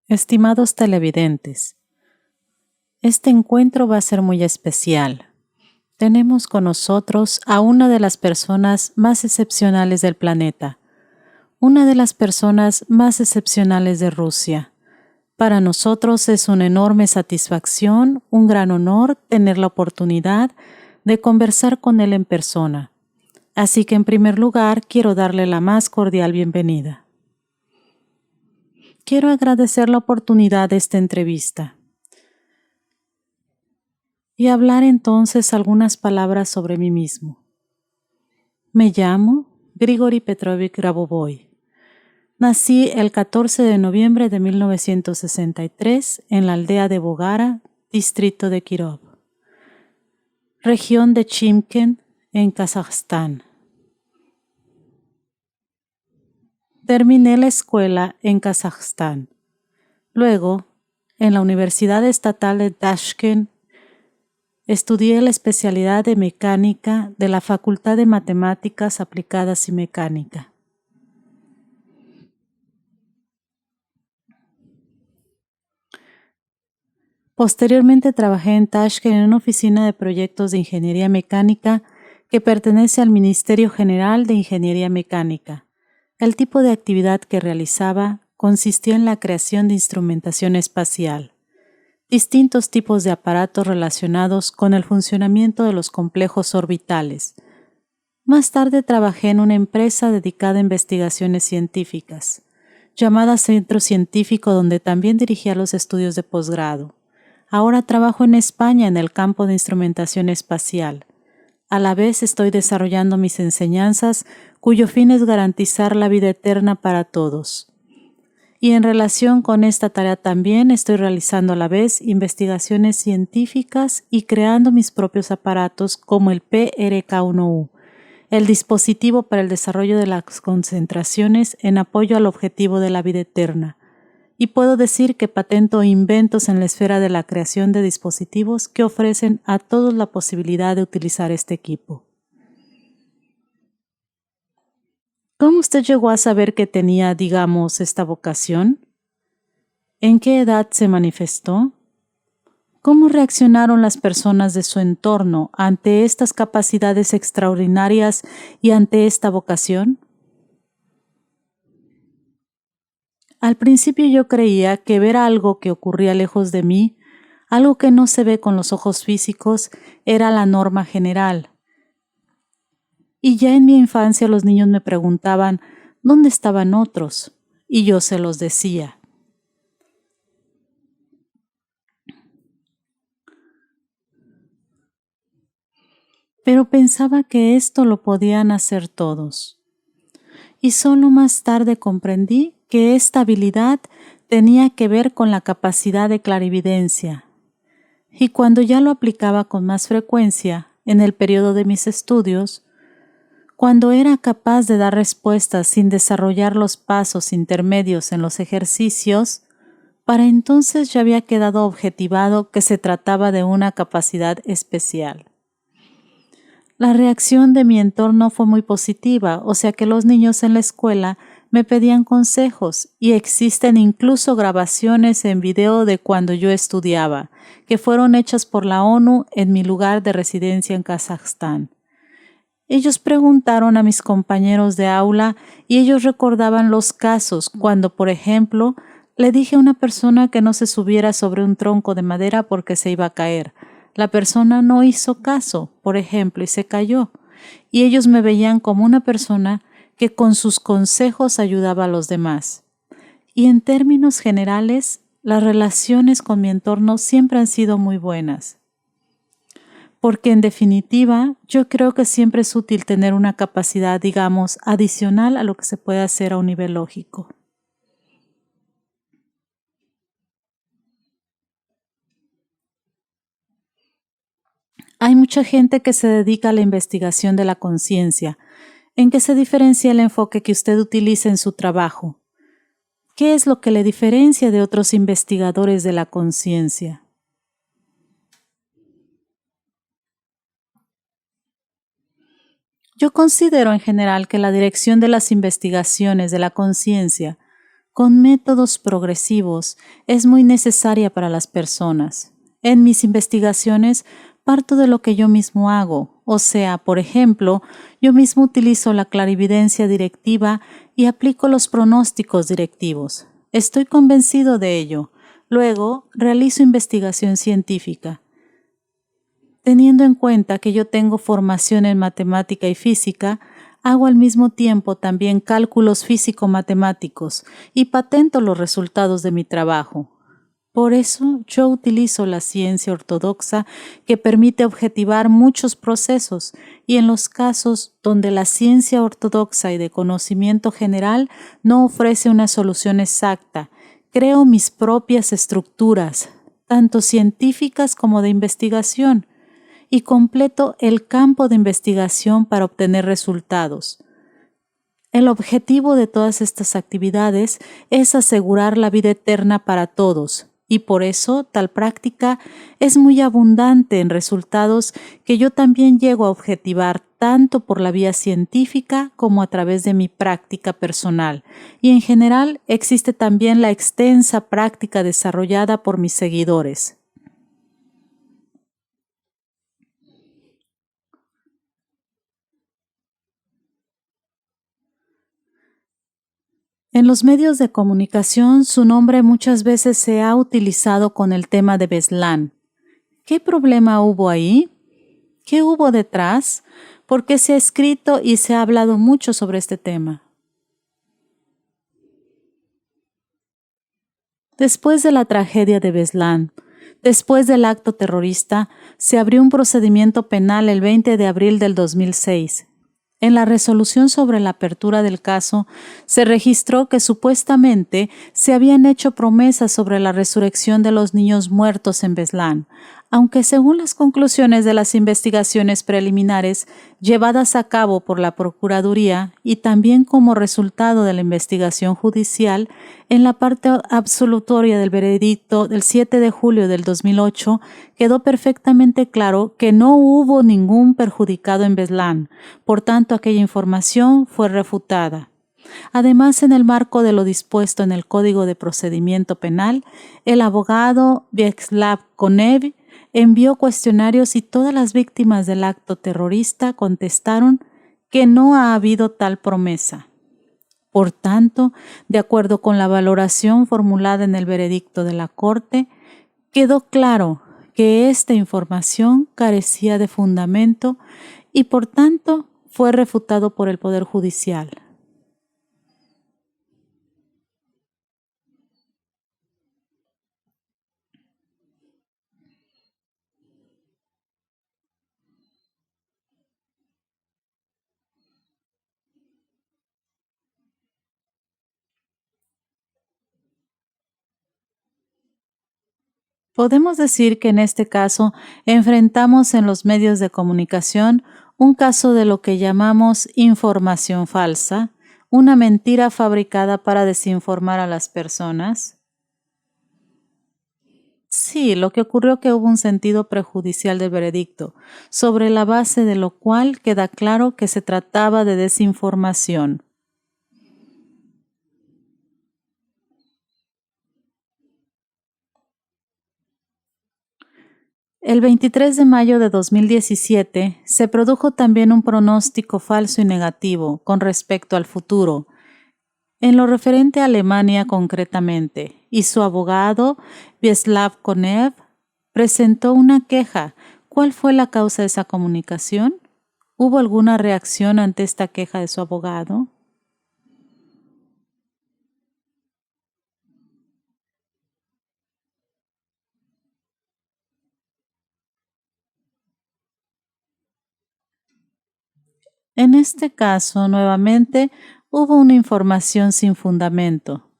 Estimados televidentes, este encuentro va a ser muy especial. Tenemos con nosotros a una de las personas más excepcionales del planeta, una de las personas más excepcionales de Rusia. Para nosotros es una enorme satisfacción, un gran honor tener la oportunidad de conversar con él en persona. Así que en primer lugar quiero darle la más cordial bienvenida. Quiero agradecer la oportunidad de esta entrevista y hablar entonces algunas palabras sobre mí mismo. Me llamo Grigori Petrovich Grabovoi. Nací el 14 de noviembre de 1963 en la aldea de Bogara, distrito de Kirov, región de Chimken, en Kazajstán. Terminé la escuela en Kazajstán. Luego, en la Universidad Estatal de Tashkent, estudié la especialidad de mecánica de la Facultad de Matemáticas Aplicadas y Mecánica. Posteriormente trabajé en Tashkent en una oficina de proyectos de ingeniería mecánica que pertenece al Ministerio General de Ingeniería Mecánica. El tipo de actividad que realizaba consistía en la creación de instrumentación espacial, distintos tipos de aparatos relacionados con el funcionamiento de los complejos orbitales. Más tarde trabajé en una empresa dedicada a investigaciones científicas, llamada Centro Científico, donde también dirigía los estudios de posgrado. Ahora trabajo en España en el campo de instrumentación espacial. A la vez estoy desarrollando mis enseñanzas, cuyo fin es garantizar la vida eterna para todos. Y en relación con esta tarea también estoy realizando a la vez investigaciones científicas y creando mis propios aparatos como el PRK-1U, el dispositivo para el desarrollo de las concentraciones en apoyo al objetivo de la vida eterna. Y puedo decir que patento inventos en la esfera de la creación de dispositivos que ofrecen a todos la posibilidad de utilizar este equipo. ¿Cómo usted llegó a saber que tenía, digamos, esta vocación? ¿En qué edad se manifestó? ¿Cómo reaccionaron las personas de su entorno ante estas capacidades extraordinarias y ante esta vocación? Al principio yo creía que ver algo que ocurría lejos de mí, algo que no se ve con los ojos físicos, era la norma general. Y ya en mi infancia los niños me preguntaban, ¿dónde estaban otros? Y yo se los decía. Pero pensaba que esto lo podían hacer todos. Y solo más tarde comprendí que esta habilidad tenía que ver con la capacidad de clarividencia. Y cuando ya lo aplicaba con más frecuencia, en el periodo de mis estudios, cuando era capaz de dar respuestas sin desarrollar los pasos intermedios en los ejercicios, para entonces ya había quedado objetivado que se trataba de una capacidad especial. La reacción de mi entorno fue muy positiva, o sea que los niños en la escuela me pedían consejos y existen incluso grabaciones en video de cuando yo estudiaba, que fueron hechas por la ONU en mi lugar de residencia en Kazajstán. Ellos preguntaron a mis compañeros de aula y ellos recordaban los casos cuando, por ejemplo, le dije a una persona que no se subiera sobre un tronco de madera porque se iba a caer. La persona no hizo caso, por ejemplo, y se cayó. Y ellos me veían como una persona que con sus consejos ayudaba a los demás. Y en términos generales, las relaciones con mi entorno siempre han sido muy buenas. Porque en definitiva, yo creo que siempre es útil tener una capacidad, digamos, adicional a lo que se puede hacer a un nivel lógico. Hay mucha gente que se dedica a la investigación de la conciencia. ¿En qué se diferencia el enfoque que usted utiliza en su trabajo? ¿Qué es lo que le diferencia de otros investigadores de la conciencia? Yo considero en general que la dirección de las investigaciones de la conciencia con métodos progresivos es muy necesaria para las personas. En mis investigaciones parto de lo que yo mismo hago, o sea, por ejemplo, yo mismo utilizo la clarividencia directiva y aplico los pronósticos directivos. Estoy convencido de ello. Luego, realizo investigación científica. Teniendo en cuenta que yo tengo formación en matemática y física, hago al mismo tiempo también cálculos físico-matemáticos y patento los resultados de mi trabajo. Por eso yo utilizo la ciencia ortodoxa que permite objetivar muchos procesos y en los casos donde la ciencia ortodoxa y de conocimiento general no ofrece una solución exacta, creo mis propias estructuras, tanto científicas como de investigación, y completo el campo de investigación para obtener resultados. El objetivo de todas estas actividades es asegurar la vida eterna para todos, y por eso tal práctica es muy abundante en resultados que yo también llego a objetivar tanto por la vía científica como a través de mi práctica personal, y en general existe también la extensa práctica desarrollada por mis seguidores. En los medios de comunicación, su nombre muchas veces se ha utilizado con el tema de Beslan. ¿Qué problema hubo ahí? ¿Qué hubo detrás? ¿Por qué se ha escrito y se ha hablado mucho sobre este tema? Después de la tragedia de Beslan, después del acto terrorista, se abrió un procedimiento penal el 20 de abril del 2006. En la resolución sobre la apertura del caso, se registró que supuestamente se habían hecho promesas sobre la resurrección de los niños muertos en Beslan, aunque según las conclusiones de las investigaciones preliminares llevadas a cabo por la Procuraduría y también como resultado de la investigación judicial, en la parte absolutoria del veredicto del 7 de julio del 2008 quedó perfectamente claro que no hubo ningún perjudicado en Beslan, por tanto aquella información fue refutada. Además, en el marco de lo dispuesto en el Código de Procedimiento Penal, el abogado Vyacheslav Konev envió cuestionarios y todas las víctimas del acto terrorista contestaron que no ha habido tal promesa. Por tanto, de acuerdo con la valoración formulada en el veredicto de la Corte, quedó claro que esta información carecía de fundamento y por tanto fue refutado por el Poder Judicial. Podemos decir que en este caso enfrentamos en los medios de comunicación un caso de lo que llamamos información falsa, una mentira fabricada para desinformar a las personas. Sí, lo que ocurrió que hubo un sentido prejudicial del veredicto, sobre la base de lo cual queda claro que se trataba de desinformación. El 23 de mayo de 2017 se produjo también un pronóstico falso y negativo con respecto al futuro, en lo referente a Alemania concretamente, y su abogado, Vyacheslav Konev, presentó una queja. ¿Cuál fue la causa de esa comunicación? ¿Hubo alguna reacción ante esta queja de su abogado? En este caso, nuevamente, hubo una información sin fundamento,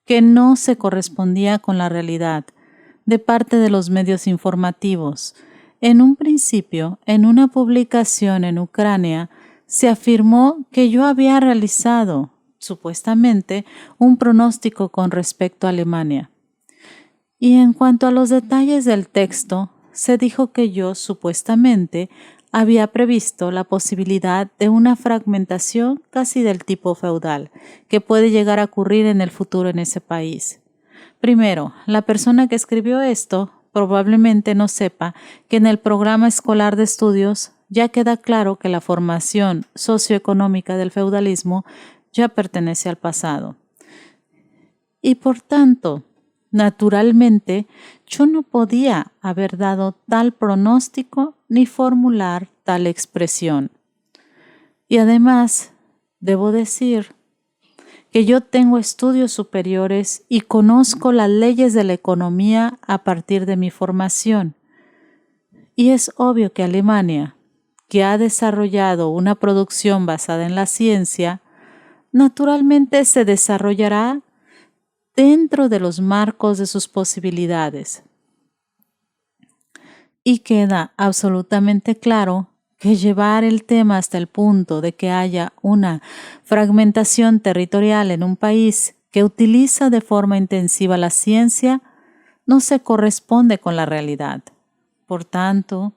que no se correspondía con la realidad, de parte de los medios informativos. En un principio, en una publicación en Ucrania, se afirmó que yo había realizado, supuestamente, un pronóstico con respecto a Alemania. Y en cuanto a los detalles del texto, se dijo que yo, supuestamente, había previsto la posibilidad de una fragmentación casi del tipo feudal que puede llegar a ocurrir en el futuro en ese país. Primero, la persona que escribió esto probablemente no sepa que en el programa escolar de estudios ya queda claro que la formación socioeconómica del feudalismo ya pertenece al pasado. Y por tanto, naturalmente, yo no podía haber dado tal pronóstico ni formular tal expresión. Y además, debo decir que yo tengo estudios superiores y conozco las leyes de la economía a partir de mi formación. Y es obvio que Alemania, que ha desarrollado una producción basada en la ciencia, naturalmente se desarrollará dentro de los marcos de sus posibilidades. Y queda absolutamente claro que llevar el tema hasta el punto de que haya una fragmentación territorial en un país que utiliza de forma intensiva la ciencia no se corresponde con la realidad. Por tanto,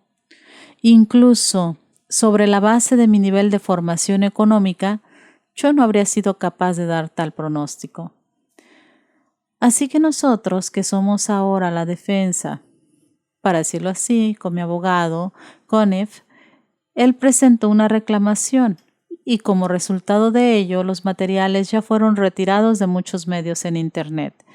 incluso sobre la base de mi nivel de formación económica, yo no habría sido capaz de dar tal pronóstico. Así que nosotros, que somos ahora la defensa, para decirlo así, con mi abogado, Conef, él presentó una reclamación y como resultado de ello los materiales ya fueron retirados de muchos medios en Internet.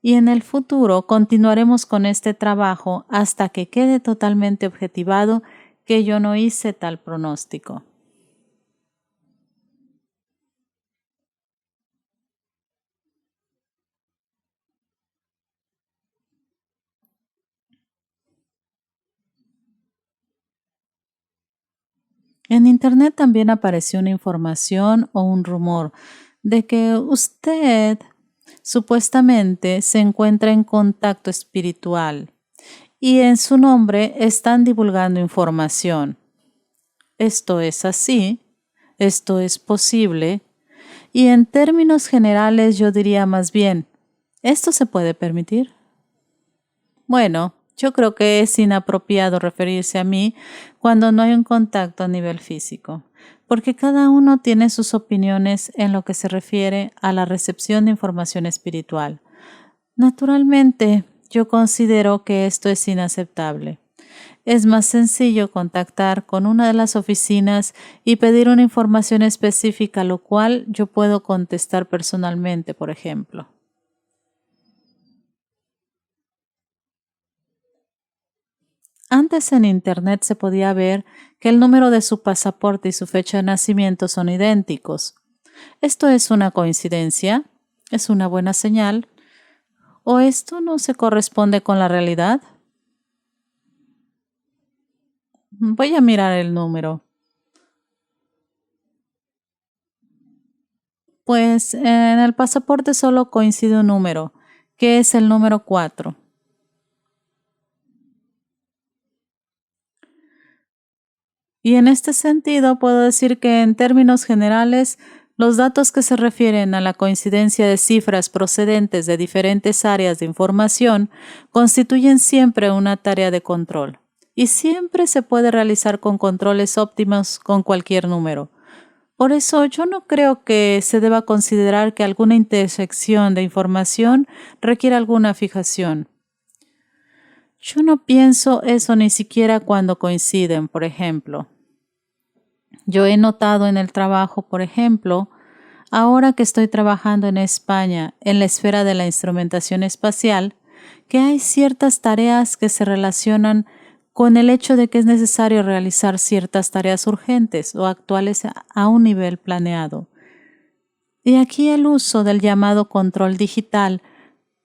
Y en el futuro continuaremos con este trabajo hasta que quede totalmente objetivado que yo no hice tal pronóstico. En Internet también apareció una información o un rumor de que usted supuestamente se encuentra en contacto espiritual y en su nombre están divulgando información. Esto es así, esto es posible y en términos generales yo diría más bien, ¿esto se puede permitir? Bueno, yo creo que es inapropiado referirse a mí cuando no hay un contacto a nivel físico, porque cada uno tiene sus opiniones en lo que se refiere a la recepción de información espiritual. Naturalmente, yo considero que esto es inaceptable. Es más sencillo contactar con una de las oficinas y pedir una información específica, lo cual yo puedo contestar personalmente, por ejemplo. Antes en Internet se podía ver que el número de su pasaporte y su fecha de nacimiento son idénticos. ¿Esto es una coincidencia? ¿Es una buena señal? ¿O esto no se corresponde con la realidad? Voy a mirar el número. Pues en el pasaporte solo coincide un número, que es el número 4. Y en este sentido puedo decir que en términos generales, los datos que se refieren a la coincidencia de cifras procedentes de diferentes áreas de información constituyen siempre una tarea de control. Y siempre se puede realizar con controles óptimos con cualquier número. Por eso yo no creo que se deba considerar que alguna intersección de información requiera alguna fijación. Yo no pienso eso ni siquiera cuando coinciden, por ejemplo. Yo he notado en el trabajo, por ejemplo, ahora que estoy trabajando en España en la esfera de la instrumentación espacial, que hay ciertas tareas que se relacionan con el hecho de que es necesario realizar ciertas tareas urgentes o actuales a un nivel planeado. Y aquí el uso del llamado control digital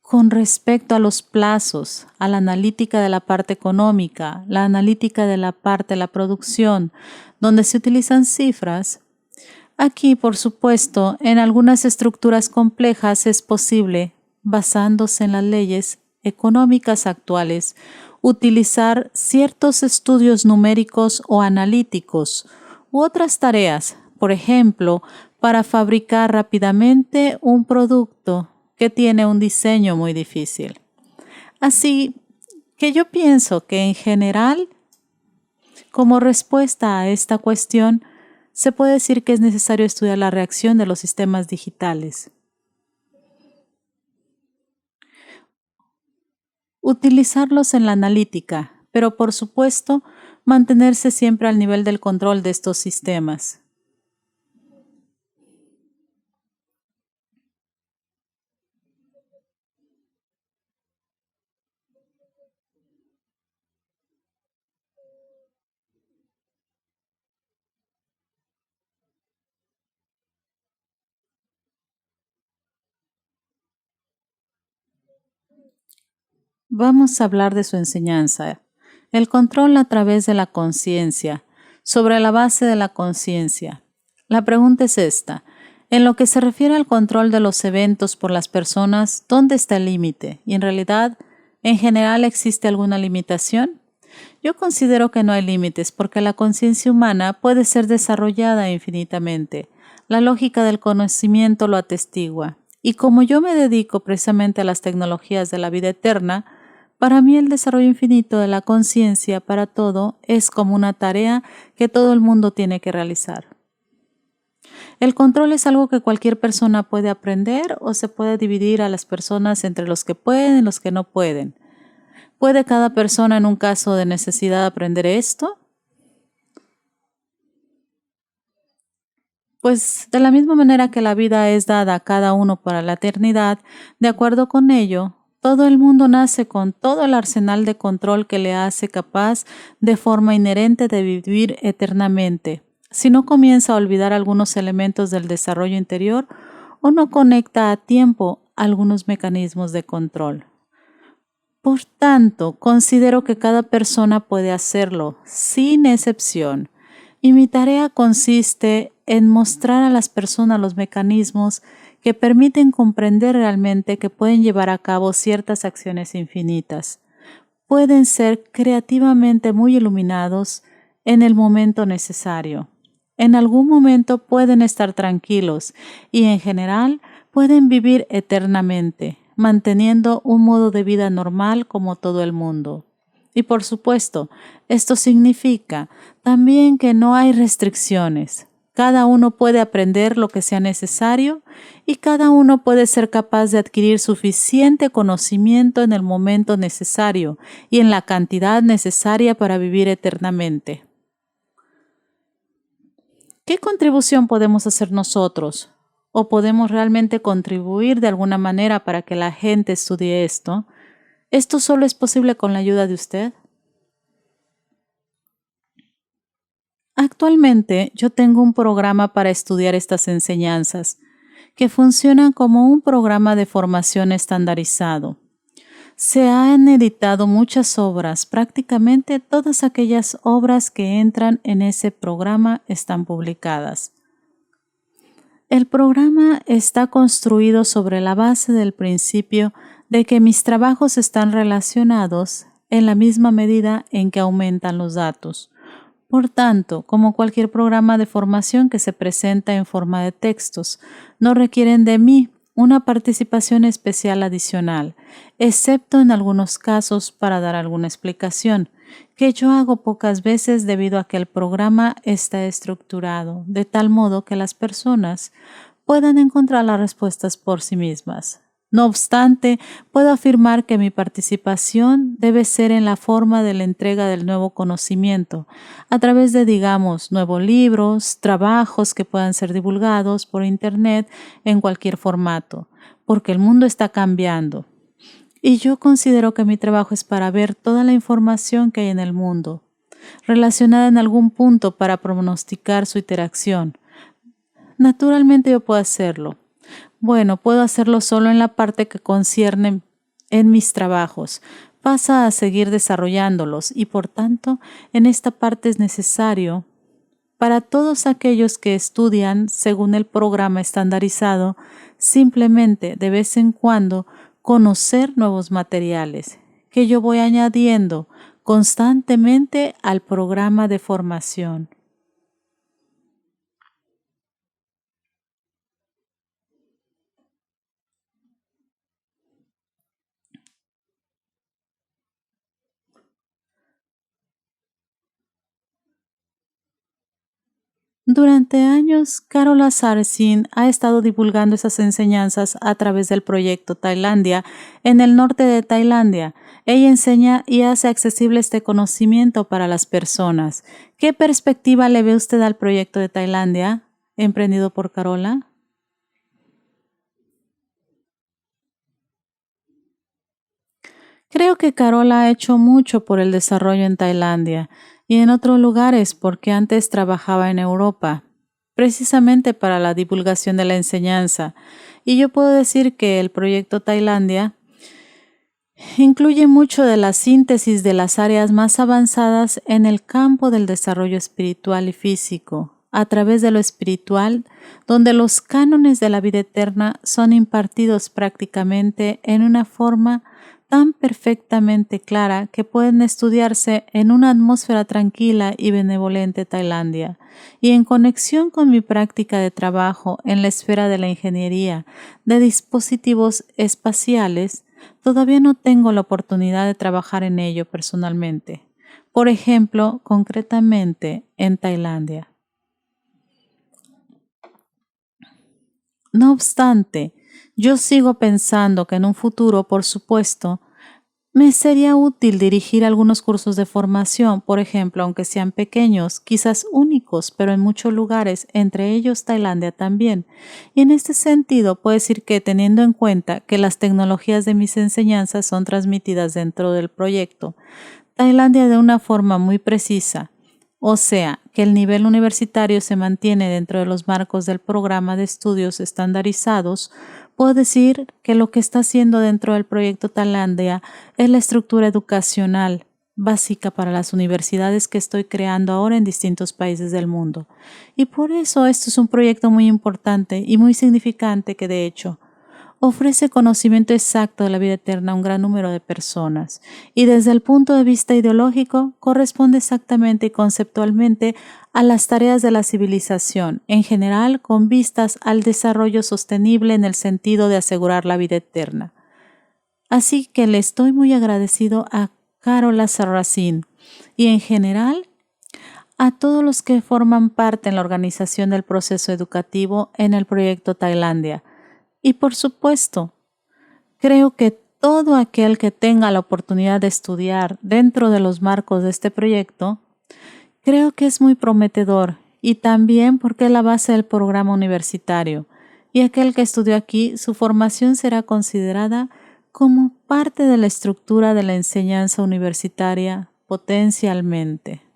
con respecto a los plazos, a la analítica de la parte económica, la analítica de la parte de la producción, donde se utilizan cifras. Aquí, por supuesto, en algunas estructuras complejas es posible, basándose en las leyes económicas actuales, utilizar ciertos estudios numéricos o analíticos u otras tareas, por ejemplo, para fabricar rápidamente un producto que tiene un diseño muy difícil. Así que yo pienso que en general Como respuesta a esta cuestión, se puede decir que es necesario estudiar la reacción de los sistemas digitales. Utilizarlos en la analítica, pero por supuesto, mantenerse siempre al nivel del control de estos sistemas. Vamos a hablar de su enseñanza. El control a través de la conciencia, sobre la base de la conciencia. La pregunta es esta. En lo que se refiere al control de los eventos por las personas, ¿dónde está el límite? Y en realidad, ¿en general existe alguna limitación? Yo considero que no hay límites porque la conciencia humana puede ser desarrollada infinitamente. La lógica del conocimiento lo atestigua. Y como yo me dedico precisamente a las tecnologías de la vida eterna, para mí el desarrollo infinito de la conciencia para todo es como una tarea que todo el mundo tiene que realizar. El control es algo que cualquier persona puede aprender o se puede dividir a las personas entre los que pueden y los que no pueden. ¿Puede cada persona en un caso de necesidad aprender esto? Pues de la misma manera que la vida es dada a cada uno para la eternidad, de acuerdo con ello, todo el mundo nace con todo el arsenal de control que le hace capaz de forma inherente de vivir eternamente. Si no comienza a olvidar algunos elementos del desarrollo interior o no conecta a tiempo algunos mecanismos de control. Por tanto, considero que cada persona puede hacerlo, sin excepción, y mi tarea consiste en mostrar a las personas los mecanismos que permiten comprender realmente que pueden llevar a cabo ciertas acciones infinitas. Pueden ser creativamente muy iluminados en el momento necesario. En algún momento pueden estar tranquilos y en general pueden vivir eternamente, manteniendo un modo de vida normal como todo el mundo. Y por supuesto, esto significa también que no hay restricciones. Cada uno puede aprender lo que sea necesario y cada uno puede ser capaz de adquirir suficiente conocimiento en el momento necesario y en la cantidad necesaria para vivir eternamente. ¿Qué contribución podemos hacer nosotros? ¿O podemos realmente contribuir de alguna manera para que la gente estudie esto? ¿Esto solo es posible con la ayuda de usted? Actualmente yo tengo un programa para estudiar estas enseñanzas, que funciona como un programa de formación estandarizado. Se han editado muchas obras, prácticamente todas aquellas obras que entran en ese programa están publicadas. El programa está construido sobre la base del principio de que mis trabajos están relacionados en la misma medida en que aumentan los datos. Por tanto, como cualquier programa de formación que se presenta en forma de textos, no requieren de mí una participación especial adicional, excepto en algunos casos para dar alguna explicación, que yo hago pocas veces debido a que el programa está estructurado de tal modo que las personas puedan encontrar las respuestas por sí mismas. No obstante, puedo afirmar que mi participación debe ser en la forma de la entrega del nuevo conocimiento, a través de, digamos, nuevos libros, trabajos que puedan ser divulgados por Internet en cualquier formato, porque el mundo está cambiando. Y yo considero que mi trabajo es para ver toda la información que hay en el mundo, relacionada en algún punto para pronosticar su interacción. Naturalmente yo puedo hacerlo. Bueno, puedo hacerlo solo en la parte que concierne en mis trabajos. Pasa a seguir desarrollándolos y por tanto en esta parte es necesario para todos aquellos que estudian según el programa estandarizado, simplemente de vez en cuando conocer nuevos materiales que yo voy añadiendo constantemente al programa de formación. Durante años, Carola Saracen ha estado divulgando esas enseñanzas a través del proyecto Tailandia en el norte de Tailandia. Ella enseña y hace accesible este conocimiento para las personas. ¿Qué perspectiva le ve usted al proyecto de Tailandia, emprendido por Carola? Creo que Carola ha hecho mucho por el desarrollo en Tailandia y en otros lugares porque antes trabajaba en Europa, precisamente para la divulgación de la enseñanza. Y yo puedo decir que el proyecto Tailandia incluye mucho de la síntesis de las áreas más avanzadas en el campo del desarrollo espiritual y físico, a través de lo espiritual, donde los cánones de la vida eterna son impartidos prácticamente en una forma tan perfectamente clara que pueden estudiarse en una atmósfera tranquila y benevolente Tailandia, y en conexión con mi práctica de trabajo en la esfera de la ingeniería de dispositivos espaciales. Todavía no tengo la oportunidad de trabajar en ello personalmente. Por ejemplo, concretamente en Tailandia. No obstante, yo sigo pensando que en un futuro, por supuesto, me sería útil dirigir algunos cursos de formación, por ejemplo, aunque sean pequeños, quizás únicos, pero en muchos lugares, entre ellos Tailandia también. Y en este sentido, puedo decir que teniendo en cuenta que las tecnologías de mis enseñanzas son transmitidas dentro del proyecto, Tailandia de una forma muy precisa, o sea, que el nivel universitario se mantiene dentro de los marcos del programa de estudios estandarizados, puedo decir que lo que está haciendo dentro del proyecto Tailandia es la estructura educacional básica para las universidades que estoy creando ahora en distintos países del mundo. Y por eso esto es un proyecto muy importante y muy significante que de hecho ofrece conocimiento exacto de la vida eterna a un gran número de personas y desde el punto de vista ideológico corresponde exactamente y conceptualmente a las tareas de la civilización, en general con vistas al desarrollo sostenible en el sentido de asegurar la vida eterna. Así que le estoy muy agradecido a Carola Saracen y en general a todos los que forman parte en la organización del proceso educativo en el proyecto Tailandia. Y por supuesto, creo que todo aquel que tenga la oportunidad de estudiar dentro de los marcos de este proyecto, creo que es muy prometedor y también porque es la base del programa universitario. Y aquel que estudió aquí, su formación será considerada como parte de la estructura de la enseñanza universitaria potencialmente.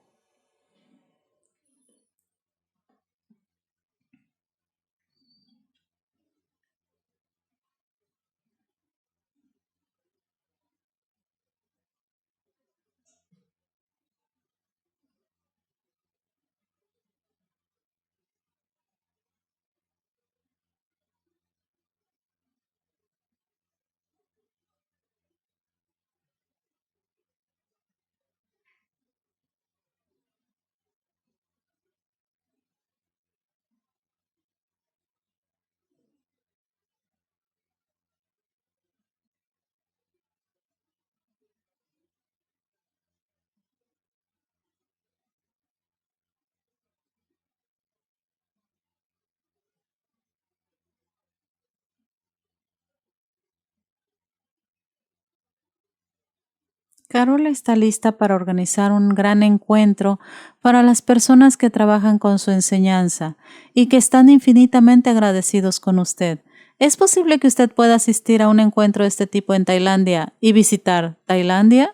Carola está lista para organizar un gran encuentro para las personas que trabajan con su enseñanza y que están infinitamente agradecidos con usted. ¿Es posible que usted pueda asistir a un encuentro de este tipo en Tailandia y visitar Tailandia?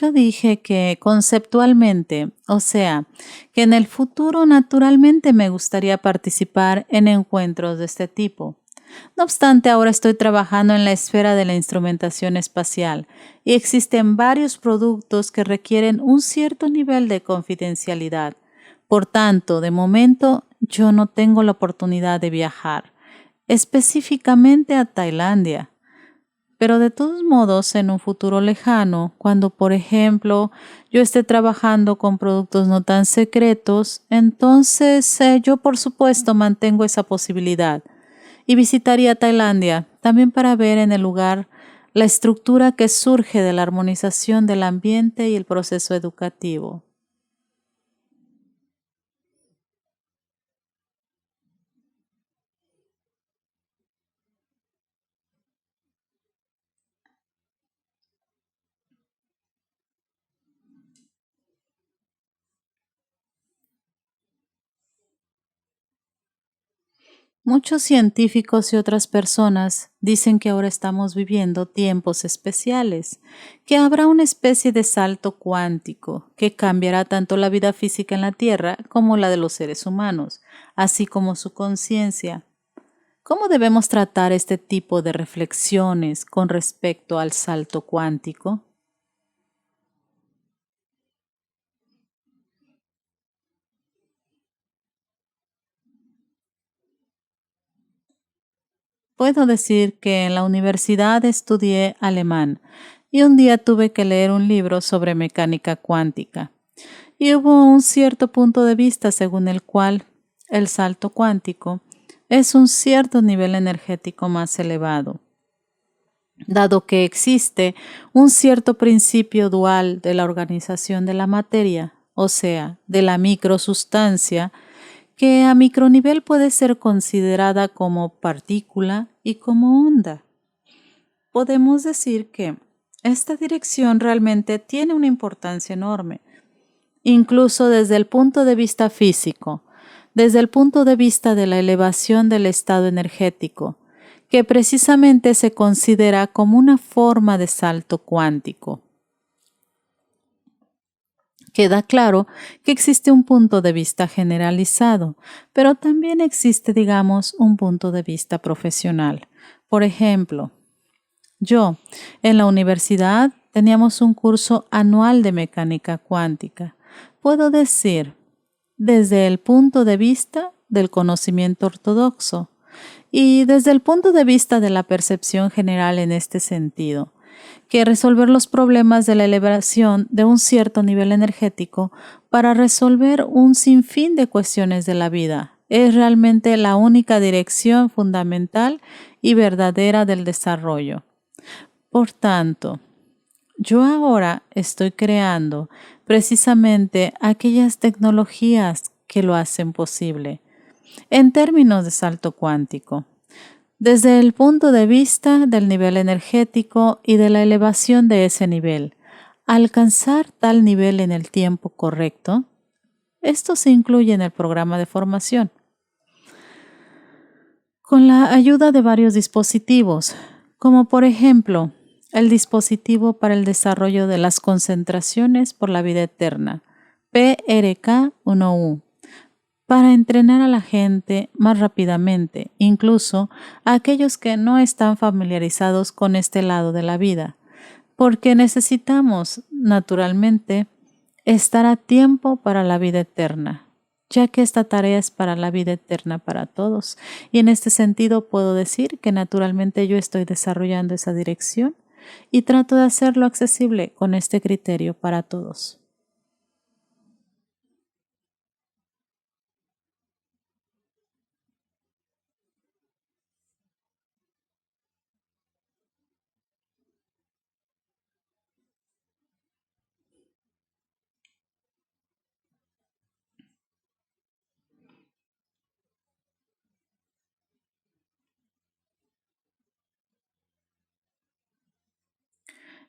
Yo dije que conceptualmente, o sea, que en el futuro naturalmente me gustaría participar en encuentros de este tipo. No obstante, ahora estoy trabajando en la esfera de la instrumentación espacial y existen varios productos que requieren un cierto nivel de confidencialidad. Por tanto, de momento, yo no tengo la oportunidad de viajar, específicamente a Tailandia. Pero de todos modos, en un futuro lejano, cuando por ejemplo yo esté trabajando con productos no tan secretos, entonces yo por supuesto mantengo esa posibilidad y visitaría Tailandia también para ver en el lugar la estructura que surge de la armonización del ambiente y el proceso educativo. Muchos científicos y otras personas dicen que ahora estamos viviendo tiempos especiales, que habrá una especie de salto cuántico que cambiará tanto la vida física en la Tierra como la de los seres humanos, así como su conciencia. ¿Cómo debemos tratar este tipo de reflexiones con respecto al salto cuántico? Puedo decir que en la universidad estudié alemán y un día tuve que leer un libro sobre mecánica cuántica. Y hubo un cierto punto de vista según el cual el salto cuántico es un cierto nivel energético más elevado, dado que existe un cierto principio dual de la organización de la materia, o sea, de la microsustancia, que a micronivel puede ser considerada como partícula y como onda. Podemos decir que esta dirección realmente tiene una importancia enorme, incluso desde el punto de vista físico, desde el punto de vista de la elevación del estado energético, que precisamente se considera como una forma de salto cuántico. Queda claro que existe un punto de vista generalizado, pero también existe, digamos, un punto de vista profesional. Por ejemplo, yo en la universidad teníamos un curso anual de mecánica cuántica. Puedo decir, desde el punto de vista del conocimiento ortodoxo y desde el punto de vista de la percepción general en este sentido, que resolver los problemas de la elevación de un cierto nivel energético para resolver un sinfín de cuestiones de la vida es realmente la única dirección fundamental y verdadera del desarrollo. Por tanto, yo ahora estoy creando precisamente aquellas tecnologías que lo hacen posible en términos de salto cuántico. Desde el punto de vista del nivel energético y de la elevación de ese nivel, alcanzar tal nivel en el tiempo correcto, esto se incluye en el programa de formación. Con la ayuda de varios dispositivos, como por ejemplo el dispositivo para el desarrollo de las concentraciones por la vida eterna, PRK-1U, para entrenar a la gente más rápidamente, incluso a aquellos que no están familiarizados con este lado de la vida, porque necesitamos, naturalmente, estar a tiempo para la vida eterna, ya que esta tarea es para la vida eterna para todos. Y en este sentido puedo decir que naturalmente yo estoy desarrollando esa dirección y trato de hacerlo accesible con este criterio para todos.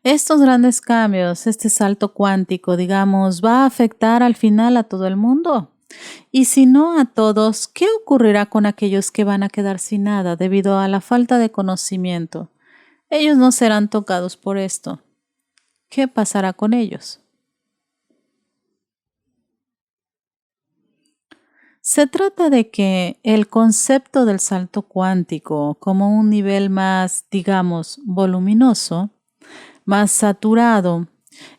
Estos grandes cambios, este salto cuántico, digamos, va a afectar al final a todo el mundo. Y si no a todos, ¿qué ocurrirá con aquellos que van a quedar sin nada debido a la falta de conocimiento? Ellos no serán tocados por esto. ¿Qué pasará con ellos? Se trata de que el concepto del salto cuántico como un nivel más, digamos, voluminoso, más saturado,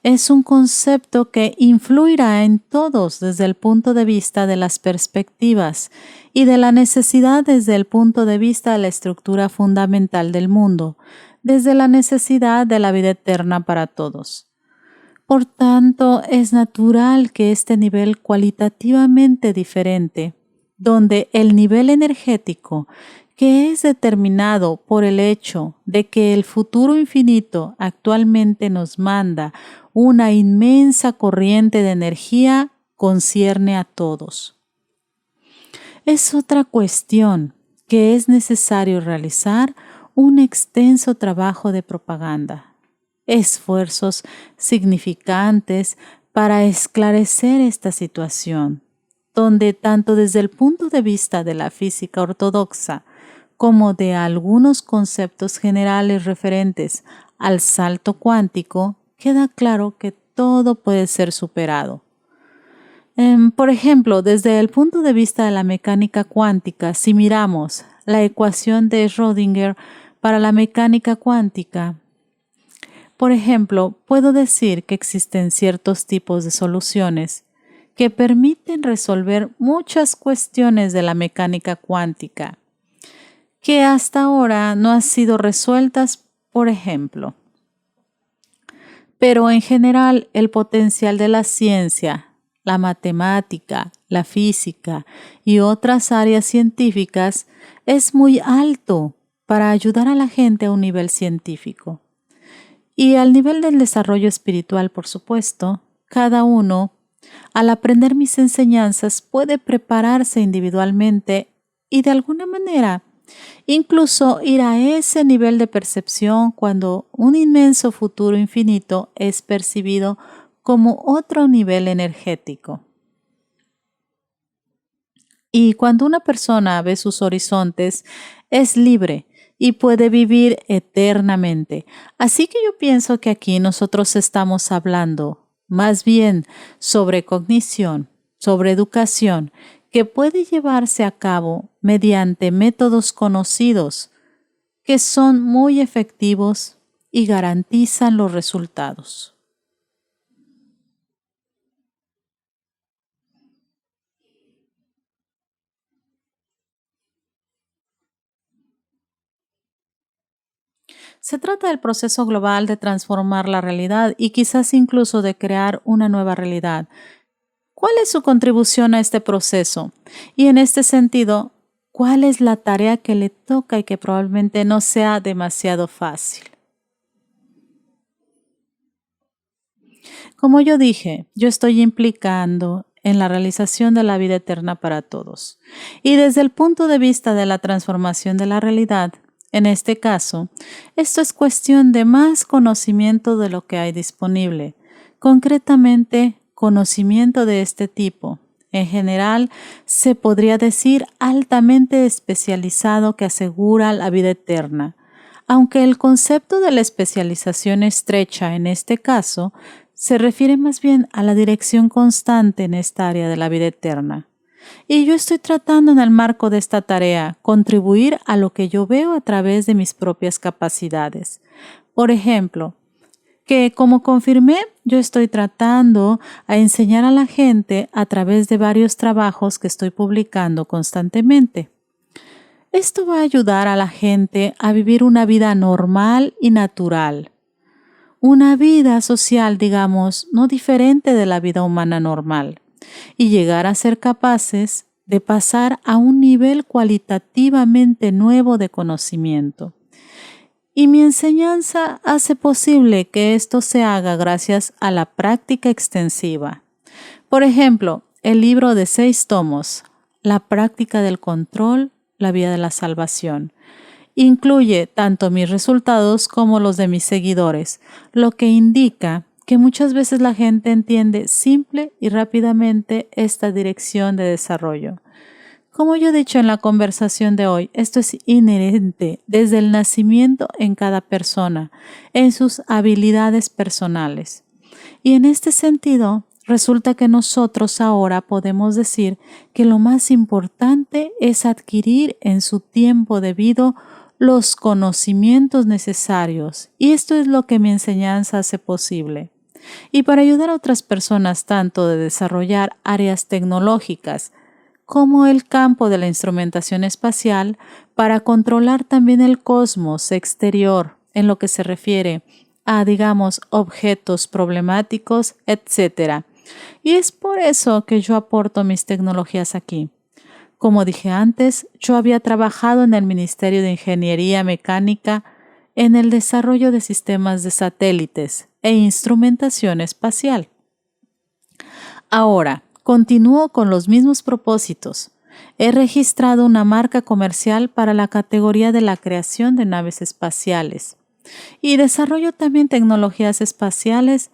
es un concepto que influirá en todos desde el punto de vista de las perspectivas y de la necesidad desde el punto de vista de la estructura fundamental del mundo, desde la necesidad de la vida eterna para todos. Por tanto, es natural que este nivel cualitativamente diferente, donde el nivel energético que es determinado por el hecho de que el futuro infinito actualmente nos manda una inmensa corriente de energía, concierne a todos. Es otra cuestión que es necesario realizar un extenso trabajo de propaganda, esfuerzos significantes para esclarecer esta situación, donde tanto desde el punto de vista de la física ortodoxa como de algunos conceptos generales referentes al salto cuántico, queda claro que todo puede ser superado. Por ejemplo, desde el punto de vista de la mecánica cuántica, si miramos la ecuación de Schrödinger para la mecánica cuántica, por ejemplo, puedo decir que existen ciertos tipos de soluciones que permiten resolver muchas cuestiones de la mecánica cuántica que hasta ahora no han sido resueltas, por ejemplo. Pero en general, el potencial de la ciencia, la matemática, la física y otras áreas científicas es muy alto para ayudar a la gente a un nivel científico. Y al nivel del desarrollo espiritual, por supuesto, cada uno, al aprender mis enseñanzas, puede prepararse individualmente y de alguna manera incluso ir a ese nivel de percepción cuando un inmenso futuro infinito es percibido como otro nivel energético. Y cuando una persona ve sus horizontes, es libre y puede vivir eternamente. Así que yo pienso que aquí nosotros estamos hablando más bien sobre cognición, sobre educación, que puede llevarse a cabo mediante métodos conocidos que son muy efectivos y garantizan los resultados. Se trata del proceso global de transformar la realidad y quizás incluso de crear una nueva realidad. ¿Cuál es su contribución a este proceso? Y en este sentido, ¿cuál es la tarea que le toca y que probablemente no sea demasiado fácil? Como yo dije, yo estoy implicando en la realización de la vida eterna para todos. Y desde el punto de vista de la transformación de la realidad, en este caso, esto es cuestión de más conocimiento de lo que hay disponible, concretamente conocimiento de este tipo. En general, se podría decir altamente especializado que asegura la vida eterna, aunque el concepto de la especialización estrecha en este caso se refiere más bien a la dirección constante en esta área de la vida eterna. Y yo estoy tratando en el marco de esta tarea contribuir a lo que yo veo a través de mis propias capacidades. Por ejemplo, que como confirmé, yo estoy tratando a enseñar a la gente a través de varios trabajos que estoy publicando constantemente. Esto va a ayudar a la gente a vivir una vida normal y natural. Una vida social, digamos, no diferente de la vida humana normal, y llegar a ser capaces de pasar a un nivel cualitativamente nuevo de conocimiento. Y mi enseñanza hace posible que esto se haga gracias a la práctica extensiva. Por ejemplo, el libro de 6 tomos, La práctica del control, la vía de la salvación, incluye tanto mis resultados como los de mis seguidores, lo que indica que muchas veces la gente entiende simple y rápidamente esta dirección de desarrollo. Como yo he dicho en la conversación de hoy, esto es inherente desde el nacimiento en cada persona, en sus habilidades personales. Y en este sentido, resulta que nosotros ahora podemos decir que lo más importante es adquirir en su tiempo debido los conocimientos necesarios, y esto es lo que mi enseñanza hace posible. Y para ayudar a otras personas tanto de desarrollar áreas tecnológicas como el campo de la instrumentación espacial, para controlar también el cosmos exterior en lo que se refiere a, digamos, objetos problemáticos, etc. Y es por eso que yo aporto mis tecnologías aquí. Como dije antes, yo había trabajado en el Ministerio de Ingeniería Mecánica en el desarrollo de sistemas de satélites e instrumentación espacial. Ahora, continúo con los mismos propósitos. He registrado una marca comercial para la categoría de la creación de naves espaciales y desarrollo también tecnologías espaciales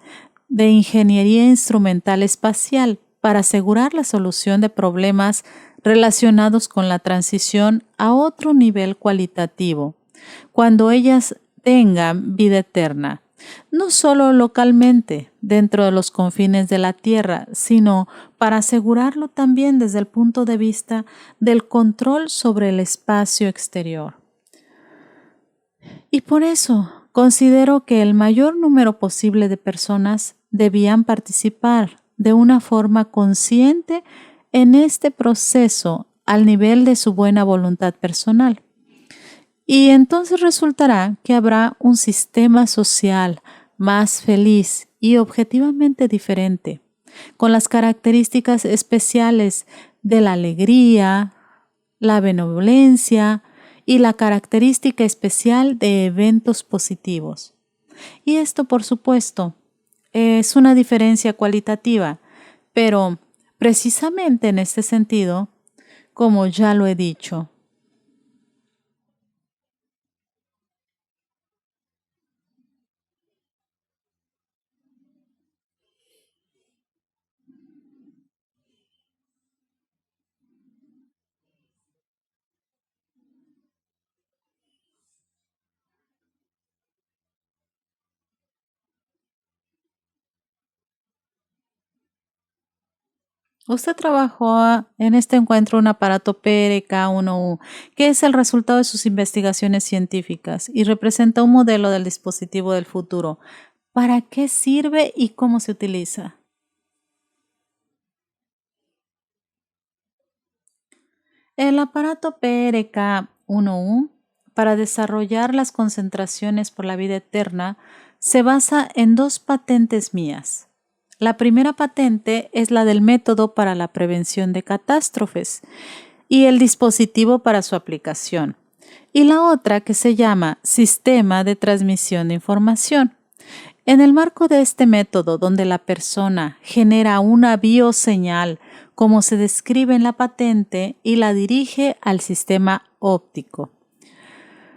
de ingeniería instrumental espacial para asegurar la solución de problemas relacionados con la transición a otro nivel cualitativo, cuando ellas tengan vida eterna, no solo localmente dentro de los confines de la Tierra, sino para asegurarlo también desde el punto de vista del control sobre el espacio exterior. Y por eso considero que el mayor número posible de personas debían participar de una forma consciente en este proceso al nivel de su buena voluntad personal. Y entonces resultará que habrá un sistema social más feliz y objetivamente diferente, con las características especiales de la alegría, la benevolencia y la característica especial de eventos positivos. Y esto, por supuesto, es una diferencia cualitativa, pero precisamente en este sentido, como ya lo he dicho, usted trabajó en este encuentro un aparato PRK-1U, que es el resultado de sus investigaciones científicas y representa un modelo del dispositivo del futuro. ¿Para qué sirve y cómo se utiliza? El aparato PRK-1U, para desarrollar las concentraciones por la vida eterna, se basa en dos patentes mías. La primera patente es la del método para la prevención de catástrofes y el dispositivo para su aplicación, y la otra que se llama Sistema de Transmisión de Información. En el marco de este método, donde la persona genera una bioseñal, como se describe en la patente, y la dirige al sistema óptico.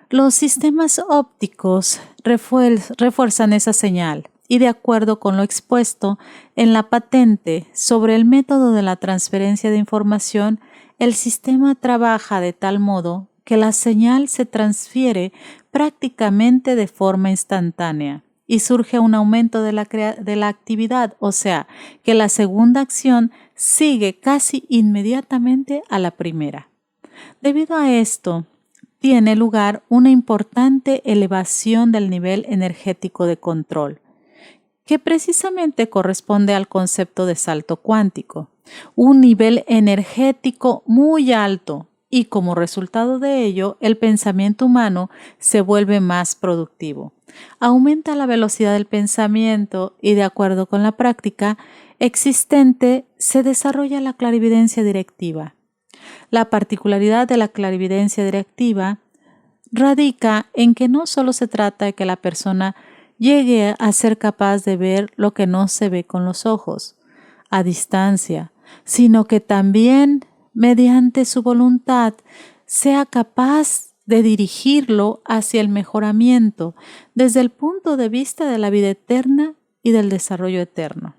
Los sistemas ópticos refuerzan esa señal y, de acuerdo con lo expuesto en la patente sobre el método de la transferencia de información, el sistema trabaja de tal modo que la señal se transfiere prácticamente de forma instantánea y surge un aumento de la actividad, o sea, que la segunda acción sigue casi inmediatamente a la primera. Debido a esto, tiene lugar una importante elevación del nivel energético de control, que precisamente corresponde al concepto de salto cuántico, un nivel energético muy alto, y como resultado de ello, el pensamiento humano se vuelve más productivo. Aumenta la velocidad del pensamiento y, de acuerdo con la práctica existente, se desarrolla la clarividencia directiva. La particularidad de la clarividencia directiva radica en que no solo se trata de que la persona llegue a ser capaz de ver lo que no se ve con los ojos a distancia, sino que también mediante su voluntad sea capaz de dirigirlo hacia el mejoramiento desde el punto de vista de la vida eterna y del desarrollo eterno.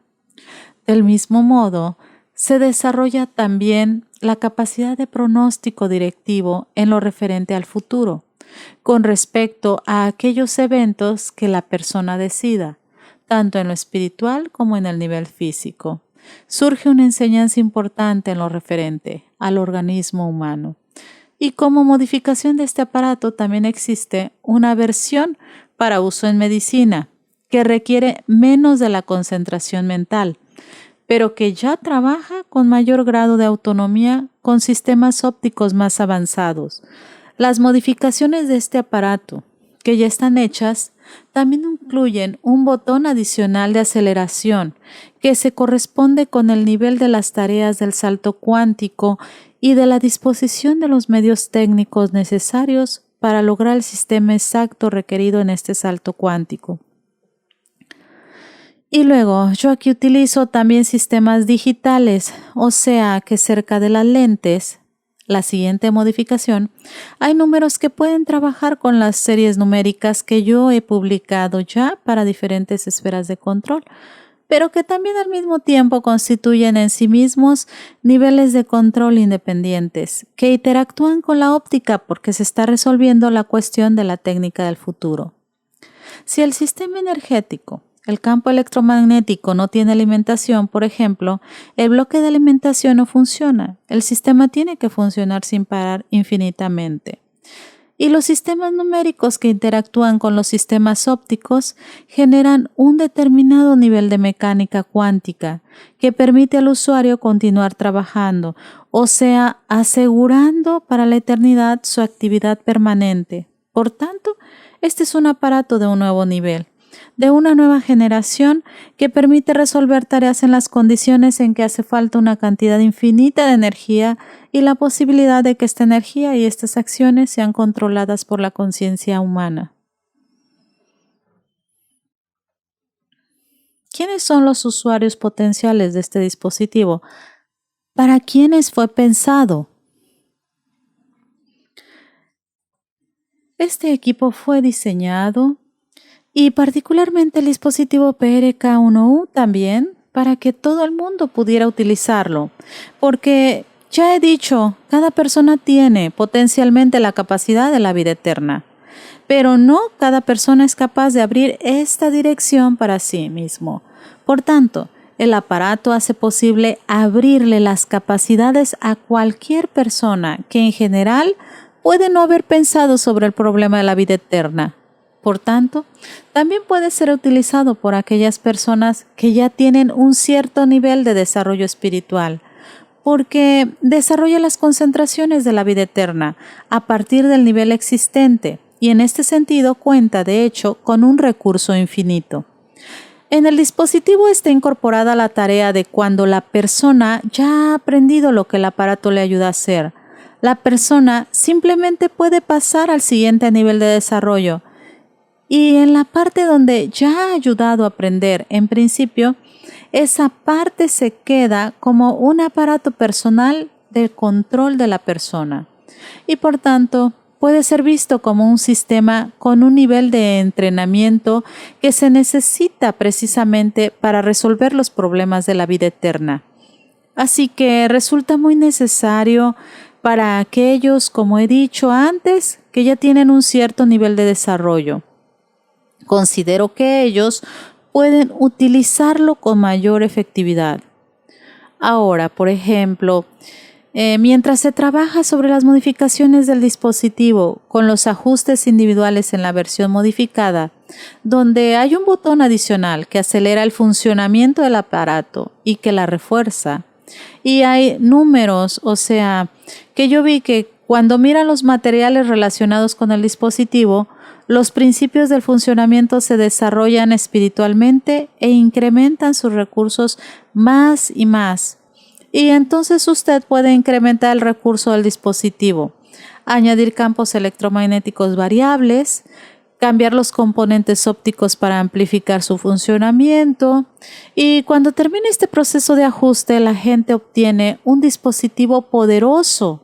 Del mismo modo, se desarrolla también la capacidad de pronóstico directivo en lo referente al futuro, con respecto a aquellos eventos que la persona decida, tanto en lo espiritual como en el nivel físico. Surge una enseñanza importante en lo referente al organismo humano. Y como modificación de este aparato también existe una versión para uso en medicina que requiere menos de la concentración mental, pero que ya trabaja con mayor grado de autonomía con sistemas ópticos más avanzados. Las modificaciones de este aparato que ya están hechas, también incluyen un botón adicional de aceleración que se corresponde con el nivel de las tareas del salto cuántico y de la disposición de los medios técnicos necesarios para lograr el sistema exacto requerido en este salto cuántico. Y luego, yo aquí utilizo también sistemas digitales, o sea que cerca de las lentes, la siguiente modificación, hay números que pueden trabajar con las series numéricas que yo he publicado ya para diferentes esferas de control, pero que también al mismo tiempo constituyen en sí mismos niveles de control independientes, que interactúan con la óptica porque se está resolviendo la cuestión de la técnica del futuro. Si el sistema energético, el campo electromagnético no tiene alimentación, por ejemplo, el bloque de alimentación no funciona. El sistema tiene que funcionar sin parar infinitamente. Y los sistemas numéricos que interactúan con los sistemas ópticos generan un determinado nivel de mecánica cuántica que permite al usuario continuar trabajando, o sea, asegurando para la eternidad su actividad permanente. Por tanto, este es un aparato de un nuevo nivel, de una nueva generación que permite resolver tareas en las condiciones en que hace falta una cantidad infinita de energía y la posibilidad de que esta energía y estas acciones sean controladas por la conciencia humana. ¿Quiénes son los usuarios potenciales de este dispositivo? ¿Para quiénes fue pensado? Este equipo fue diseñado y particularmente el dispositivo PRK1U también para que todo el mundo pudiera utilizarlo, porque ya he dicho, cada persona tiene potencialmente la capacidad de la vida eterna, pero no cada persona es capaz de abrir esta dirección para sí mismo. Por tanto, el aparato hace posible abrirle las capacidades a cualquier persona que en general puede no haber pensado sobre el problema de la vida eterna. Por tanto, también puede ser utilizado por aquellas personas que ya tienen un cierto nivel de desarrollo espiritual, porque desarrolla las concentraciones de la vida eterna a partir del nivel existente y en este sentido cuenta, de hecho, con un recurso infinito. En el dispositivo está incorporada la tarea de cuando la persona ya ha aprendido lo que el aparato le ayuda a hacer. La persona simplemente puede pasar al siguiente nivel de desarrollo. Y en la parte donde ya ha ayudado a aprender, en principio, esa parte se queda como un aparato personal de control de la persona. Y por tanto, puede ser visto como un sistema con un nivel de entrenamiento que se necesita precisamente para resolver los problemas de la vida eterna. Así que resulta muy necesario para aquellos, como he dicho antes, que ya tienen un cierto nivel de desarrollo. Considero que ellos pueden utilizarlo con mayor efectividad. Ahora, por ejemplo, mientras se trabaja sobre las modificaciones del dispositivo con los ajustes individuales en la versión modificada, donde hay un botón adicional que acelera el funcionamiento del aparato y que la refuerza, y hay números, o sea, que yo vi que cuando miran los materiales relacionados con el dispositivo, los principios del funcionamiento se desarrollan espiritualmente e incrementan sus recursos más y más. Y entonces usted puede incrementar el recurso del dispositivo, añadir campos electromagnéticos variables, cambiar los componentes ópticos para amplificar su funcionamiento. Y cuando termine este proceso de ajuste, la gente obtiene un dispositivo poderoso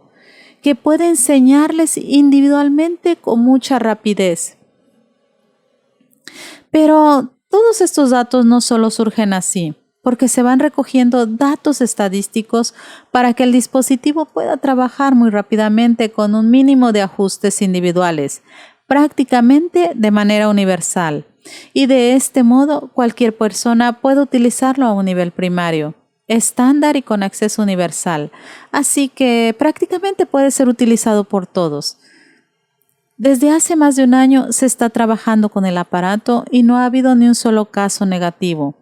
que puede enseñarles individualmente con mucha rapidez. Pero todos estos datos no solo surgen así, porque se van recogiendo datos estadísticos para que el dispositivo pueda trabajar muy rápidamente con un mínimo de ajustes individuales, prácticamente de manera universal. Y de este modo, cualquier persona puede utilizarlo a un nivel primario, estándar y con acceso universal, así que prácticamente puede ser utilizado por todos. Desde hace más de un año se está trabajando con el aparato y no ha habido ni un solo caso negativo.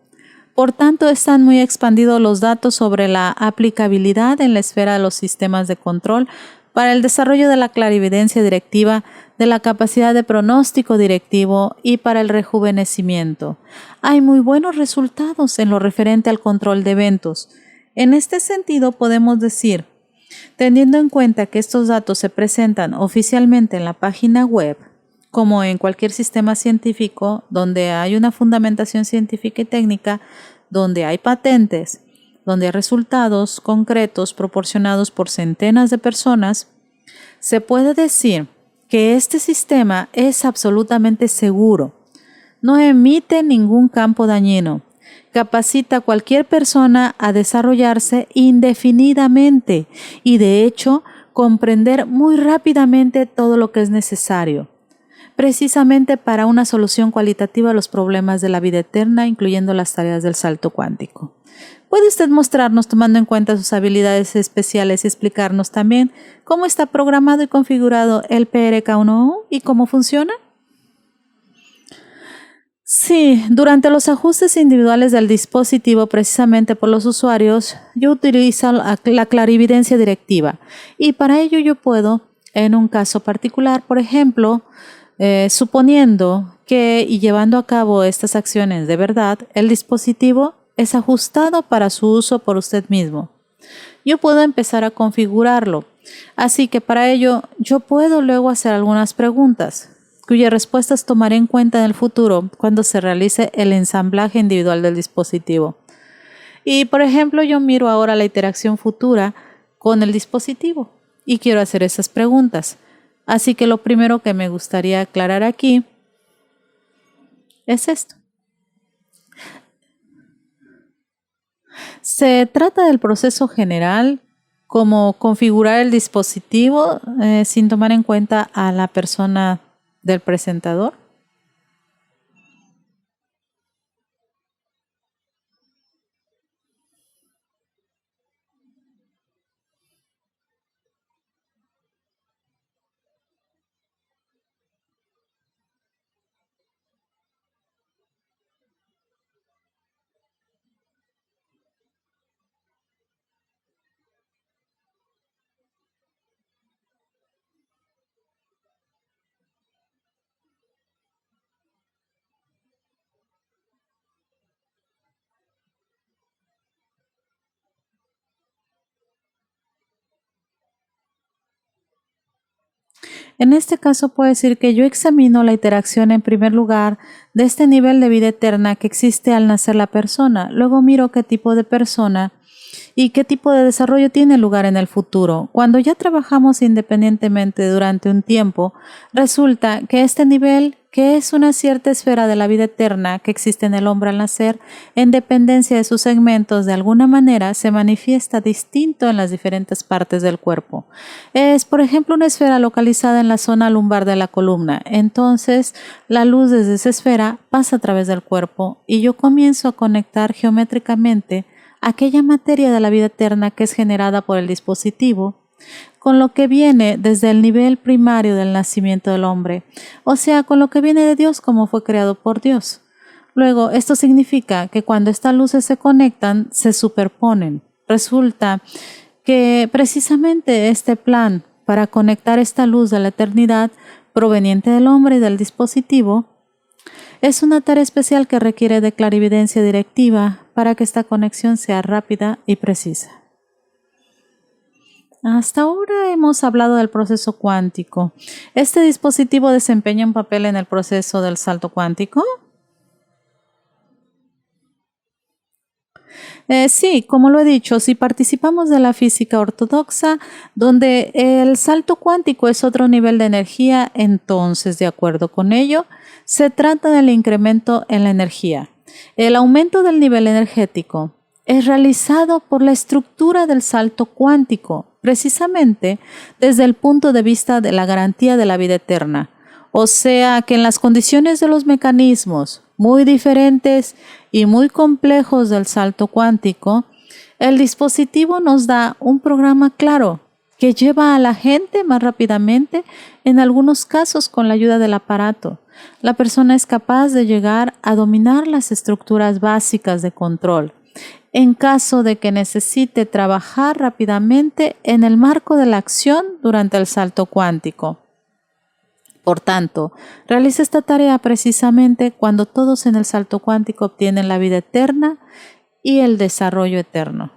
Por tanto, están muy expandidos los datos sobre la aplicabilidad en la esfera de los sistemas de control para el desarrollo de la clarividencia directiva de la capacidad de pronóstico directivo y para el rejuvenecimiento. Hay muy buenos resultados en lo referente al control de eventos. En este sentido, podemos decir, teniendo en cuenta que estos datos se presentan oficialmente en la página web, como en cualquier sistema científico donde hay una fundamentación científica y técnica, donde hay patentes, donde hay resultados concretos proporcionados por centenas de personas, se puede decir que este sistema es absolutamente seguro, no emite ningún campo dañino, capacita a cualquier persona a desarrollarse indefinidamente y de hecho comprender muy rápidamente todo lo que es necesario, precisamente para una solución cualitativa a los problemas de la vida eterna, incluyendo las tareas del salto cuántico. ¿Puede usted mostrarnos, tomando en cuenta sus habilidades especiales, y explicarnos también cómo está programado y configurado el PRK1U y cómo funciona? Sí, durante los ajustes individuales del dispositivo, precisamente por los usuarios, yo utilizo la clarividencia directiva y para ello yo puedo, en un caso particular, por ejemplo, suponiendo que y llevando a cabo estas acciones de verdad, el dispositivo es ajustado para su uso por usted mismo. Yo puedo empezar a configurarlo, así que para ello yo puedo luego hacer algunas preguntas, cuyas respuestas tomaré en cuenta en el futuro cuando se realice el ensamblaje individual del dispositivo. Y por ejemplo, yo miro ahora la interacción futura con el dispositivo y quiero hacer esas preguntas. Así que lo primero que me gustaría aclarar aquí es esto. Se trata del proceso general, como configurar el dispositivo sin tomar en cuenta a la persona del presentador. En este caso puedo decir que yo examino la interacción en primer lugar de este nivel de vida eterna que existe al nacer la persona. Luego miro qué tipo de persona y qué tipo de desarrollo tiene lugar en el futuro. Cuando ya trabajamos independientemente durante un tiempo, resulta que este nivel, que es una cierta esfera de la vida eterna que existe en el hombre al nacer, en dependencia de sus segmentos, de alguna manera se manifiesta distinto en las diferentes partes del cuerpo. Es, por ejemplo, una esfera localizada en la zona lumbar de la columna. Entonces, la luz desde esa esfera pasa a través del cuerpo y yo comienzo a conectar geométricamente aquella materia de la vida eterna que es generada por el dispositivo con lo que viene desde el nivel primario del nacimiento del hombre, o sea, con lo que viene de Dios como fue creado por Dios. Luego, esto significa que cuando estas luces se conectan, se superponen. Resulta que precisamente este plan para conectar esta luz de la eternidad proveniente del hombre y del dispositivo es una tarea especial que requiere de clarividencia directiva para que esta conexión sea rápida y precisa. Hasta ahora hemos hablado del proceso cuántico. ¿Este dispositivo desempeña un papel en el proceso del salto cuántico? Sí, como lo he dicho, si participamos de la física ortodoxa, donde el salto cuántico es otro nivel de energía, entonces, de acuerdo con ello, se trata del incremento en la energía. El aumento del nivel energético es realizado por la estructura del salto cuántico, precisamente desde el punto de vista de la garantía de la vida eterna. O sea que en las condiciones de los mecanismos muy diferentes y muy complejos del salto cuántico, el dispositivo nos da un programa claro que lleva a la gente más rápidamente, en algunos casos con la ayuda del aparato. La persona es capaz de llegar a dominar las estructuras básicas de control, en caso de que necesite trabajar rápidamente en el marco de la acción durante el salto cuántico. Por tanto, realiza esta tarea precisamente cuando todos en el salto cuántico obtienen la vida eterna y el desarrollo eterno.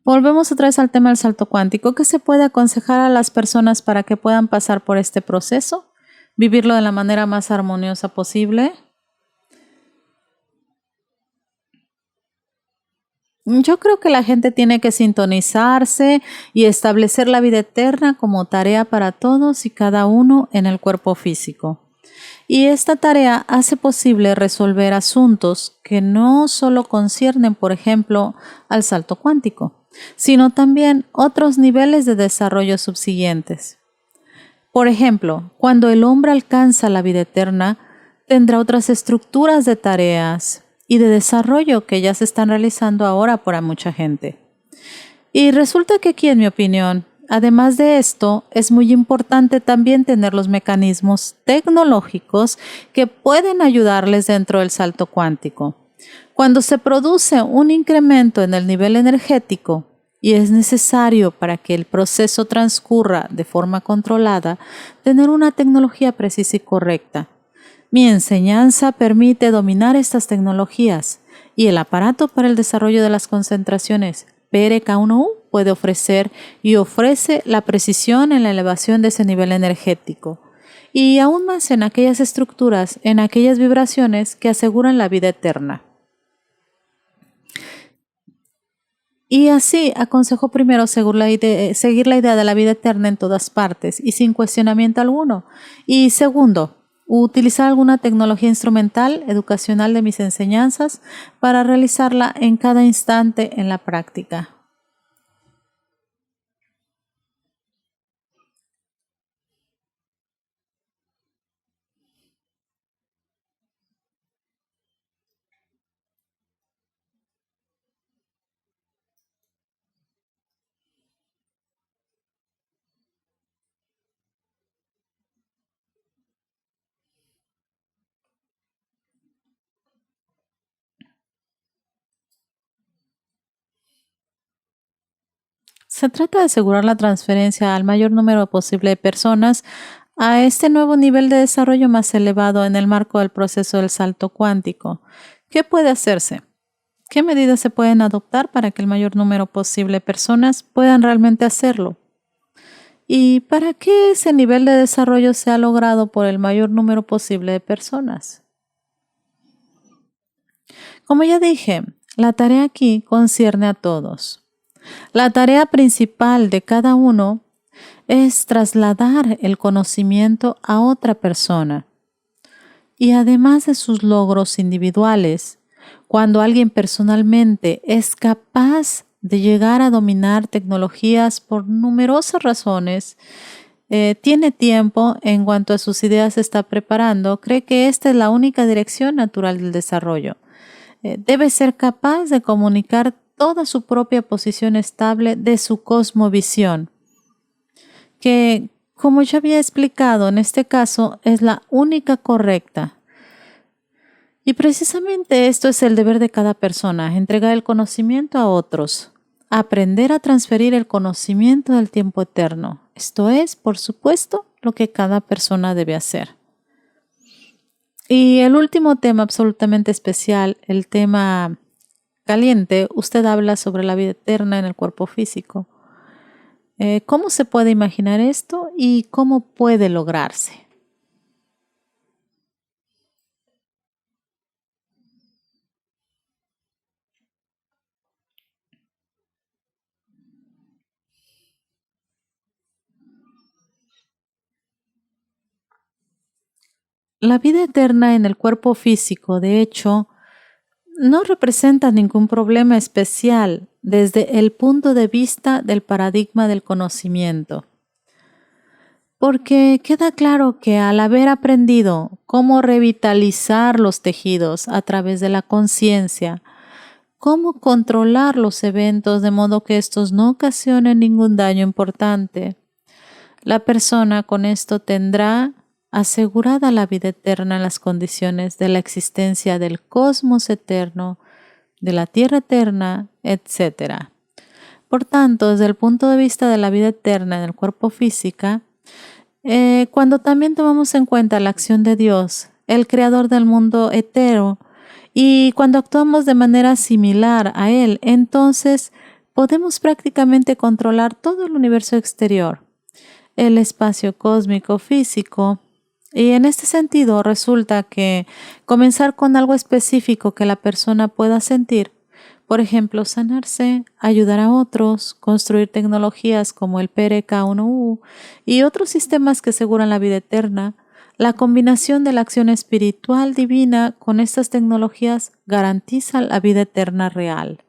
Volvemos otra vez al tema del salto cuántico. ¿Qué se puede aconsejar a las personas para que puedan pasar por este proceso? Vivirlo de la manera más armoniosa posible. Yo creo que la gente tiene que sintonizarse y establecer la vida eterna como tarea para todos y cada uno en el cuerpo físico. Y esta tarea hace posible resolver asuntos que no solo conciernen, por ejemplo, al salto cuántico, sino también otros niveles de desarrollo subsiguientes. Por ejemplo, cuando el hombre alcanza la vida eterna, tendrá otras estructuras de tareas y de desarrollo que ya se están realizando ahora por mucha gente. Y resulta que aquí, en mi opinión, además de esto, es muy importante también tener los mecanismos tecnológicos que pueden ayudarles dentro del salto cuántico. Cuando se produce un incremento en el nivel energético y es necesario para que el proceso transcurra de forma controlada, tener una tecnología precisa y correcta. Mi enseñanza permite dominar estas tecnologías y el aparato para el desarrollo de las concentraciones PRK1U puede ofrecer y ofrece la precisión en la elevación de ese nivel energético y aún más en aquellas estructuras, en aquellas vibraciones que aseguran la vida eterna. Y así aconsejo primero seguir la idea de la vida eterna en todas partes y sin cuestionamiento alguno. Y segundo, utilizar alguna tecnología instrumental, educacional de mis enseñanzas para realizarla en cada instante en la práctica. Se trata de asegurar la transferencia al mayor número posible de personas a este nuevo nivel de desarrollo más elevado en el marco del proceso del salto cuántico. ¿Qué puede hacerse? ¿Qué medidas se pueden adoptar para que el mayor número posible de personas puedan realmente hacerlo? ¿Y para qué ese nivel de desarrollo sea logrado por el mayor número posible de personas? Como ya dije, la tarea aquí concierne a todos. La tarea principal de cada uno es trasladar el conocimiento a otra persona. Y además de sus logros individuales, cuando alguien personalmente es capaz de llegar a dominar tecnologías por numerosas razones, tiene tiempo en cuanto a sus ideas se está preparando, cree que esta es la única dirección natural del desarrollo. Debe ser capaz de comunicar toda su propia posición estable de su cosmovisión, que, como ya había explicado, en este caso es la única correcta. Y precisamente esto es el deber de cada persona, entregar el conocimiento a otros, aprender a transferir el conocimiento del tiempo eterno. Esto es, por supuesto, lo que cada persona debe hacer. Y el último tema absolutamente especial, el tema caliente, usted habla sobre la vida eterna en el cuerpo físico. ¿Cómo se puede imaginar esto y cómo puede lograrse? La vida eterna en el cuerpo físico, de hecho, no representa ningún problema especial desde el punto de vista del paradigma del conocimiento, porque queda claro que al haber aprendido cómo revitalizar los tejidos a través de la conciencia, cómo controlar los eventos de modo que estos no ocasionen ningún daño importante, la persona con esto tendrá asegurada la vida eterna en las condiciones de la existencia del cosmos eterno, de la tierra eterna, etc. Por tanto, desde el punto de vista de la vida eterna en el cuerpo física, cuando también tomamos en cuenta la acción de Dios, el creador del mundo entero, y cuando actuamos de manera similar a Él, entonces podemos prácticamente controlar todo el universo exterior, el espacio cósmico físico. Y en este sentido resulta que comenzar con algo específico que la persona pueda sentir, por ejemplo, sanarse, ayudar a otros, construir tecnologías como el PRK-1U y otros sistemas que aseguran la vida eterna, la combinación de la acción espiritual divina con estas tecnologías garantiza la vida eterna real,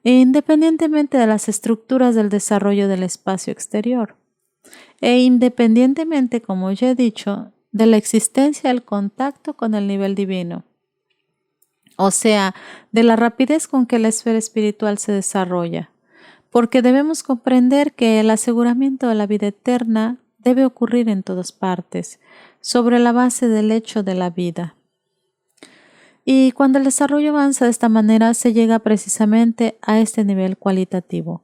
independientemente de las estructuras del desarrollo del espacio exterior, e independientemente, como ya he dicho, de la existencia del contacto con el nivel divino. O sea, de la rapidez con que la esfera espiritual se desarrolla, porque debemos comprender que el aseguramiento de la vida eterna debe ocurrir en todas partes, sobre la base del hecho de la vida. Y cuando el desarrollo avanza de esta manera, se llega precisamente a este nivel cualitativo.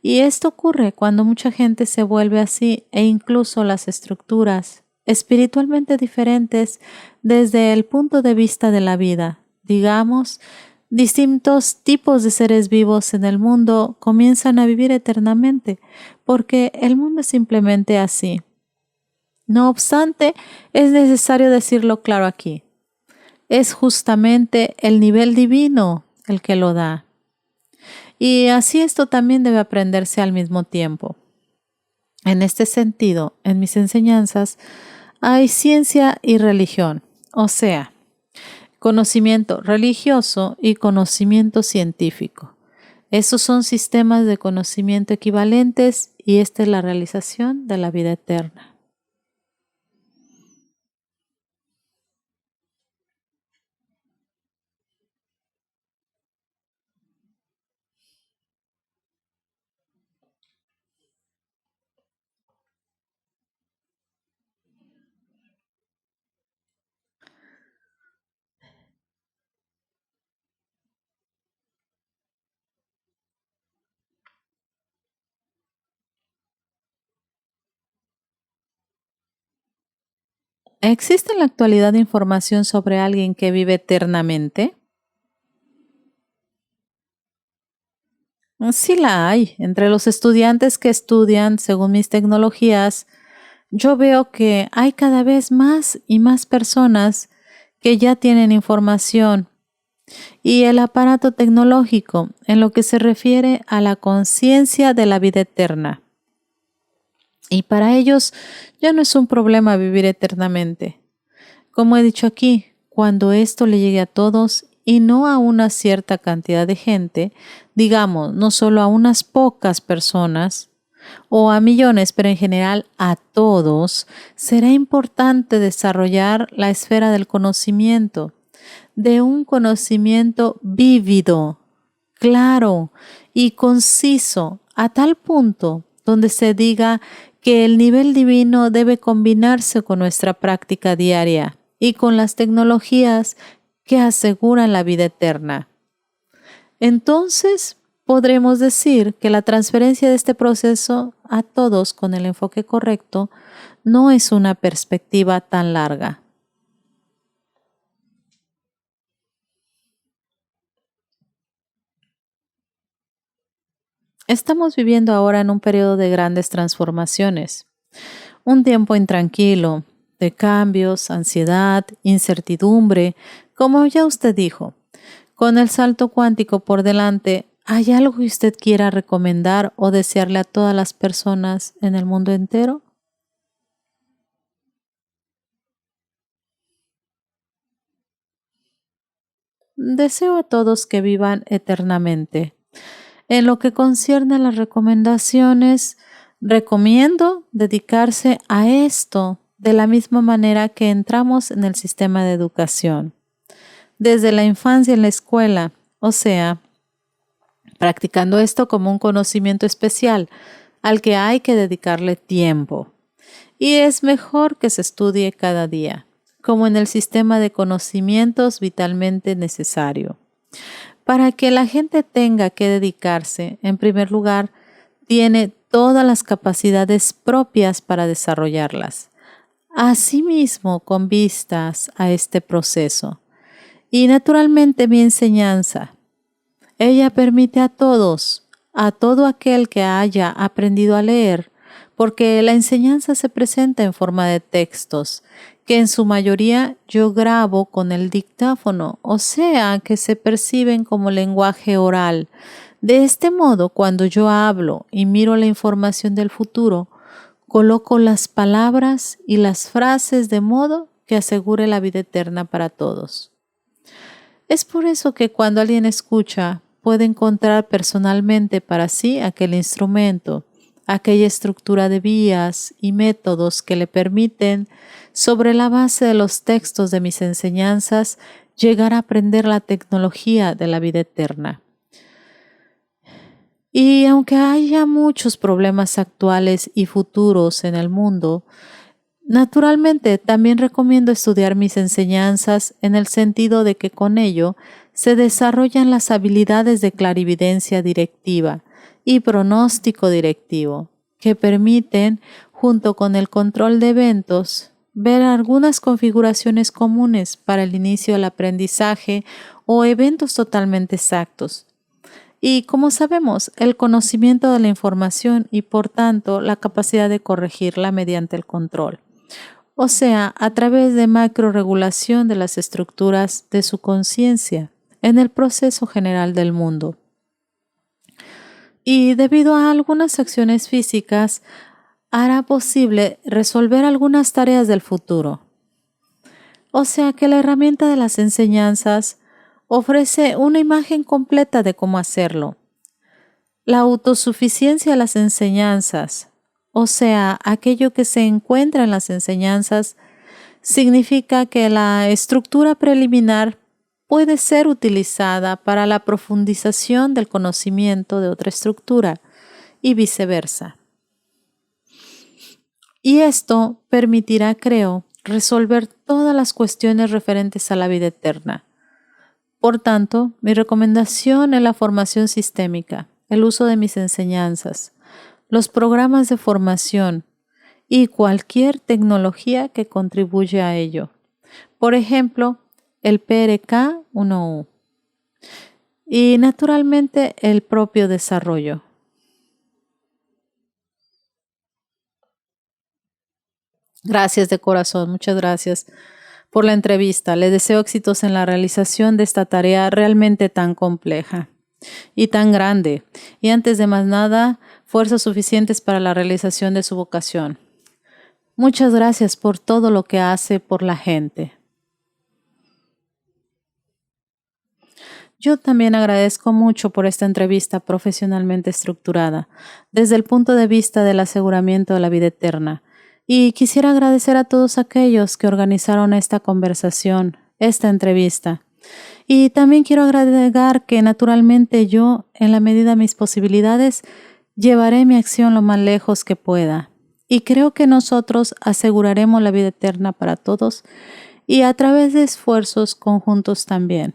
Y esto ocurre cuando mucha gente se vuelve así e incluso las estructuras espiritualmente diferentes desde el punto de vista de la vida. Digamos, distintos tipos de seres vivos en el mundo comienzan a vivir eternamente, porque el mundo es simplemente así. No obstante, es necesario decirlo claro aquí. Es justamente el nivel divino el que lo da. Y así esto también debe aprenderse al mismo tiempo. En este sentido, en mis enseñanzas hay ciencia y religión, o sea, conocimiento religioso y conocimiento científico. Esos son sistemas de conocimiento equivalentes y esta es la realización de la vida eterna. ¿Existe en la actualidad información sobre alguien que vive eternamente? Sí la hay. Entre los estudiantes que estudian según mis tecnologías, yo veo que hay cada vez más y más personas que ya tienen información y el aparato tecnológico en lo que se refiere a la conciencia de la vida eterna. Y para ellos ya no es un problema vivir eternamente. Como he dicho aquí, cuando esto le llegue a todos y no a una cierta cantidad de gente, digamos, no solo a unas pocas personas o a millones, pero en general a todos, será importante desarrollar la esfera del conocimiento, de un conocimiento vívido, claro y conciso, a tal punto donde se diga que el nivel divino debe combinarse con nuestra práctica diaria y con las tecnologías que aseguran la vida eterna. Entonces, podremos decir que la transferencia de este proceso a todos con el enfoque correcto no es una perspectiva tan larga. Estamos viviendo ahora en un periodo de grandes transformaciones, un tiempo intranquilo, de cambios, ansiedad, incertidumbre, como ya usted dijo. Con el salto cuántico por delante, ¿hay algo que usted quiera recomendar o desearle a todas las personas en el mundo entero? Deseo a todos que vivan eternamente. En lo que concierne a las recomendaciones, recomiendo dedicarse a esto de la misma manera que entramos en el sistema de educación, desde la infancia en la escuela, o sea, practicando esto como un conocimiento especial al que hay que dedicarle tiempo. y es mejor que se estudie cada día, como en el sistema de conocimientos vitalmente necesario. Para que la gente tenga que dedicarse, en primer lugar, tiene todas las capacidades propias para desarrollarlas. Asimismo, con vistas a este proceso. Y naturalmente mi enseñanza. Ella permite a todos, a todo aquel que haya aprendido a leer, porque la enseñanza se presenta en forma de textos, que en su mayoría yo grabo con el dictáfono, o sea, que se perciben como lenguaje oral. De este modo, cuando yo hablo y miro la información del futuro, coloco las palabras y las frases de modo que asegure la vida eterna para todos. Es por eso que cuando alguien escucha, puede encontrar personalmente para sí aquel instrumento, aquella estructura de vías y métodos que le permiten, sobre la base de los textos de mis enseñanzas, llegar a aprender la tecnología de la vida eterna. Y aunque haya muchos problemas actuales y futuros en el mundo, naturalmente también recomiendo estudiar mis enseñanzas en el sentido de que con ello se desarrollan las habilidades de clarividencia directiva y pronóstico directivo, que permiten, junto con el control de eventos, ver algunas configuraciones comunes para el inicio del aprendizaje o eventos totalmente exactos. Y como sabemos, el conocimiento de la información y por tanto la capacidad de corregirla mediante el control. O sea, a través de macroregulación de las estructuras de su conciencia en el proceso general del mundo. Y debido a algunas acciones físicas, hará posible resolver algunas tareas del futuro. O sea que la herramienta de las enseñanzas ofrece una imagen completa de cómo hacerlo. La autosuficiencia de las enseñanzas, o sea, aquello que se encuentra en las enseñanzas, significa que la estructura preliminar puede ser utilizada para la profundización del conocimiento de otra estructura y viceversa. Y esto permitirá, creo, resolver todas las cuestiones referentes a la vida eterna. Por tanto, mi recomendación es la formación sistémica, el uso de mis enseñanzas, los programas de formación y cualquier tecnología que contribuya a ello. Por ejemplo, el PRK-1U y naturalmente el propio desarrollo. Gracias de corazón, muchas gracias por la entrevista. Le deseo éxitos en la realización de esta tarea realmente tan compleja y tan grande. Y antes de más nada, fuerzas suficientes para la realización de su vocación. Muchas gracias por todo lo que hace por la gente. Yo también agradezco mucho por esta entrevista profesionalmente estructurada, desde el punto de vista del aseguramiento de la vida eterna. Y quisiera agradecer a todos aquellos que organizaron esta conversación, esta entrevista. Y también quiero agregar que naturalmente yo, en la medida de mis posibilidades, llevaré mi acción lo más lejos que pueda. Y creo que nosotros aseguraremos la vida eterna para todos y a través de esfuerzos conjuntos también.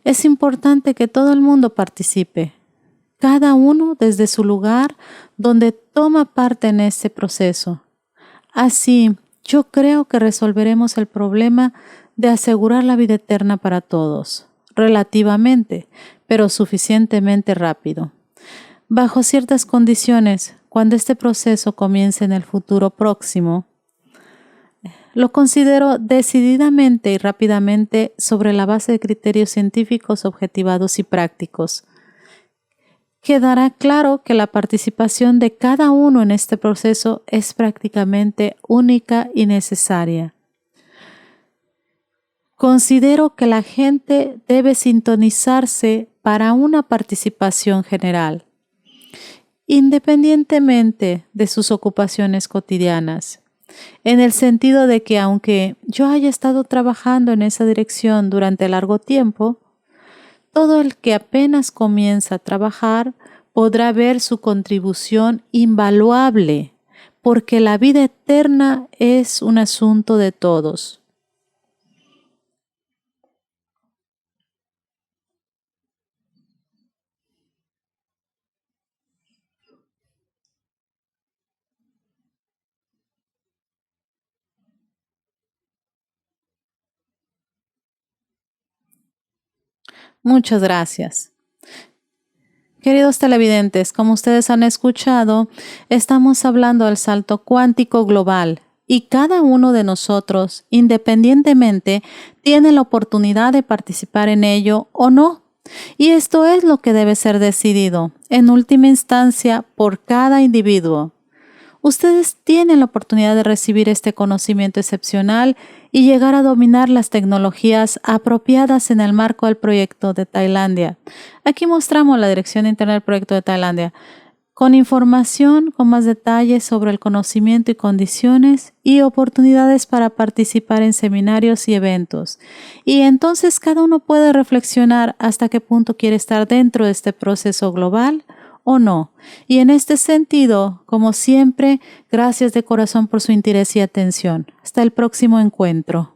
Es importante que todo el mundo participe, cada uno desde su lugar donde toma parte en este proceso. Así, yo creo que resolveremos el problema de asegurar la vida eterna para todos, relativamente, pero suficientemente rápido. Bajo ciertas condiciones, cuando este proceso comience en el futuro próximo, lo considero decididamente y rápidamente sobre la base de criterios científicos objetivados y prácticos. Quedará claro que la participación de cada uno en este proceso es prácticamente única y necesaria. Considero que la gente debe sintonizarse para una participación general, independientemente de sus ocupaciones cotidianas. En el sentido de que aunque yo haya estado trabajando en esa dirección durante largo tiempo, todo el que apenas comienza a trabajar podrá ver su contribución invaluable porque la vida eterna es un asunto de todos. Muchas gracias. Queridos televidentes, como ustedes han escuchado, estamos hablando del salto cuántico global y cada uno de nosotros, independientemente, tiene la oportunidad de participar en ello o no. Y esto es lo que debe ser decidido, en última instancia, por cada individuo. Ustedes tienen la oportunidad de recibir este conocimiento excepcional y llegar a dominar las tecnologías apropiadas en el marco del proyecto de Tailandia. Aquí mostramos la dirección de internet del proyecto de Tailandia, con información con más detalles sobre el conocimiento y condiciones y oportunidades para participar en seminarios y eventos. Y entonces cada uno puede reflexionar hasta qué punto quiere estar dentro de este proceso global o no. Y en este sentido, como siempre, gracias de corazón por su interés y atención. Hasta el próximo encuentro.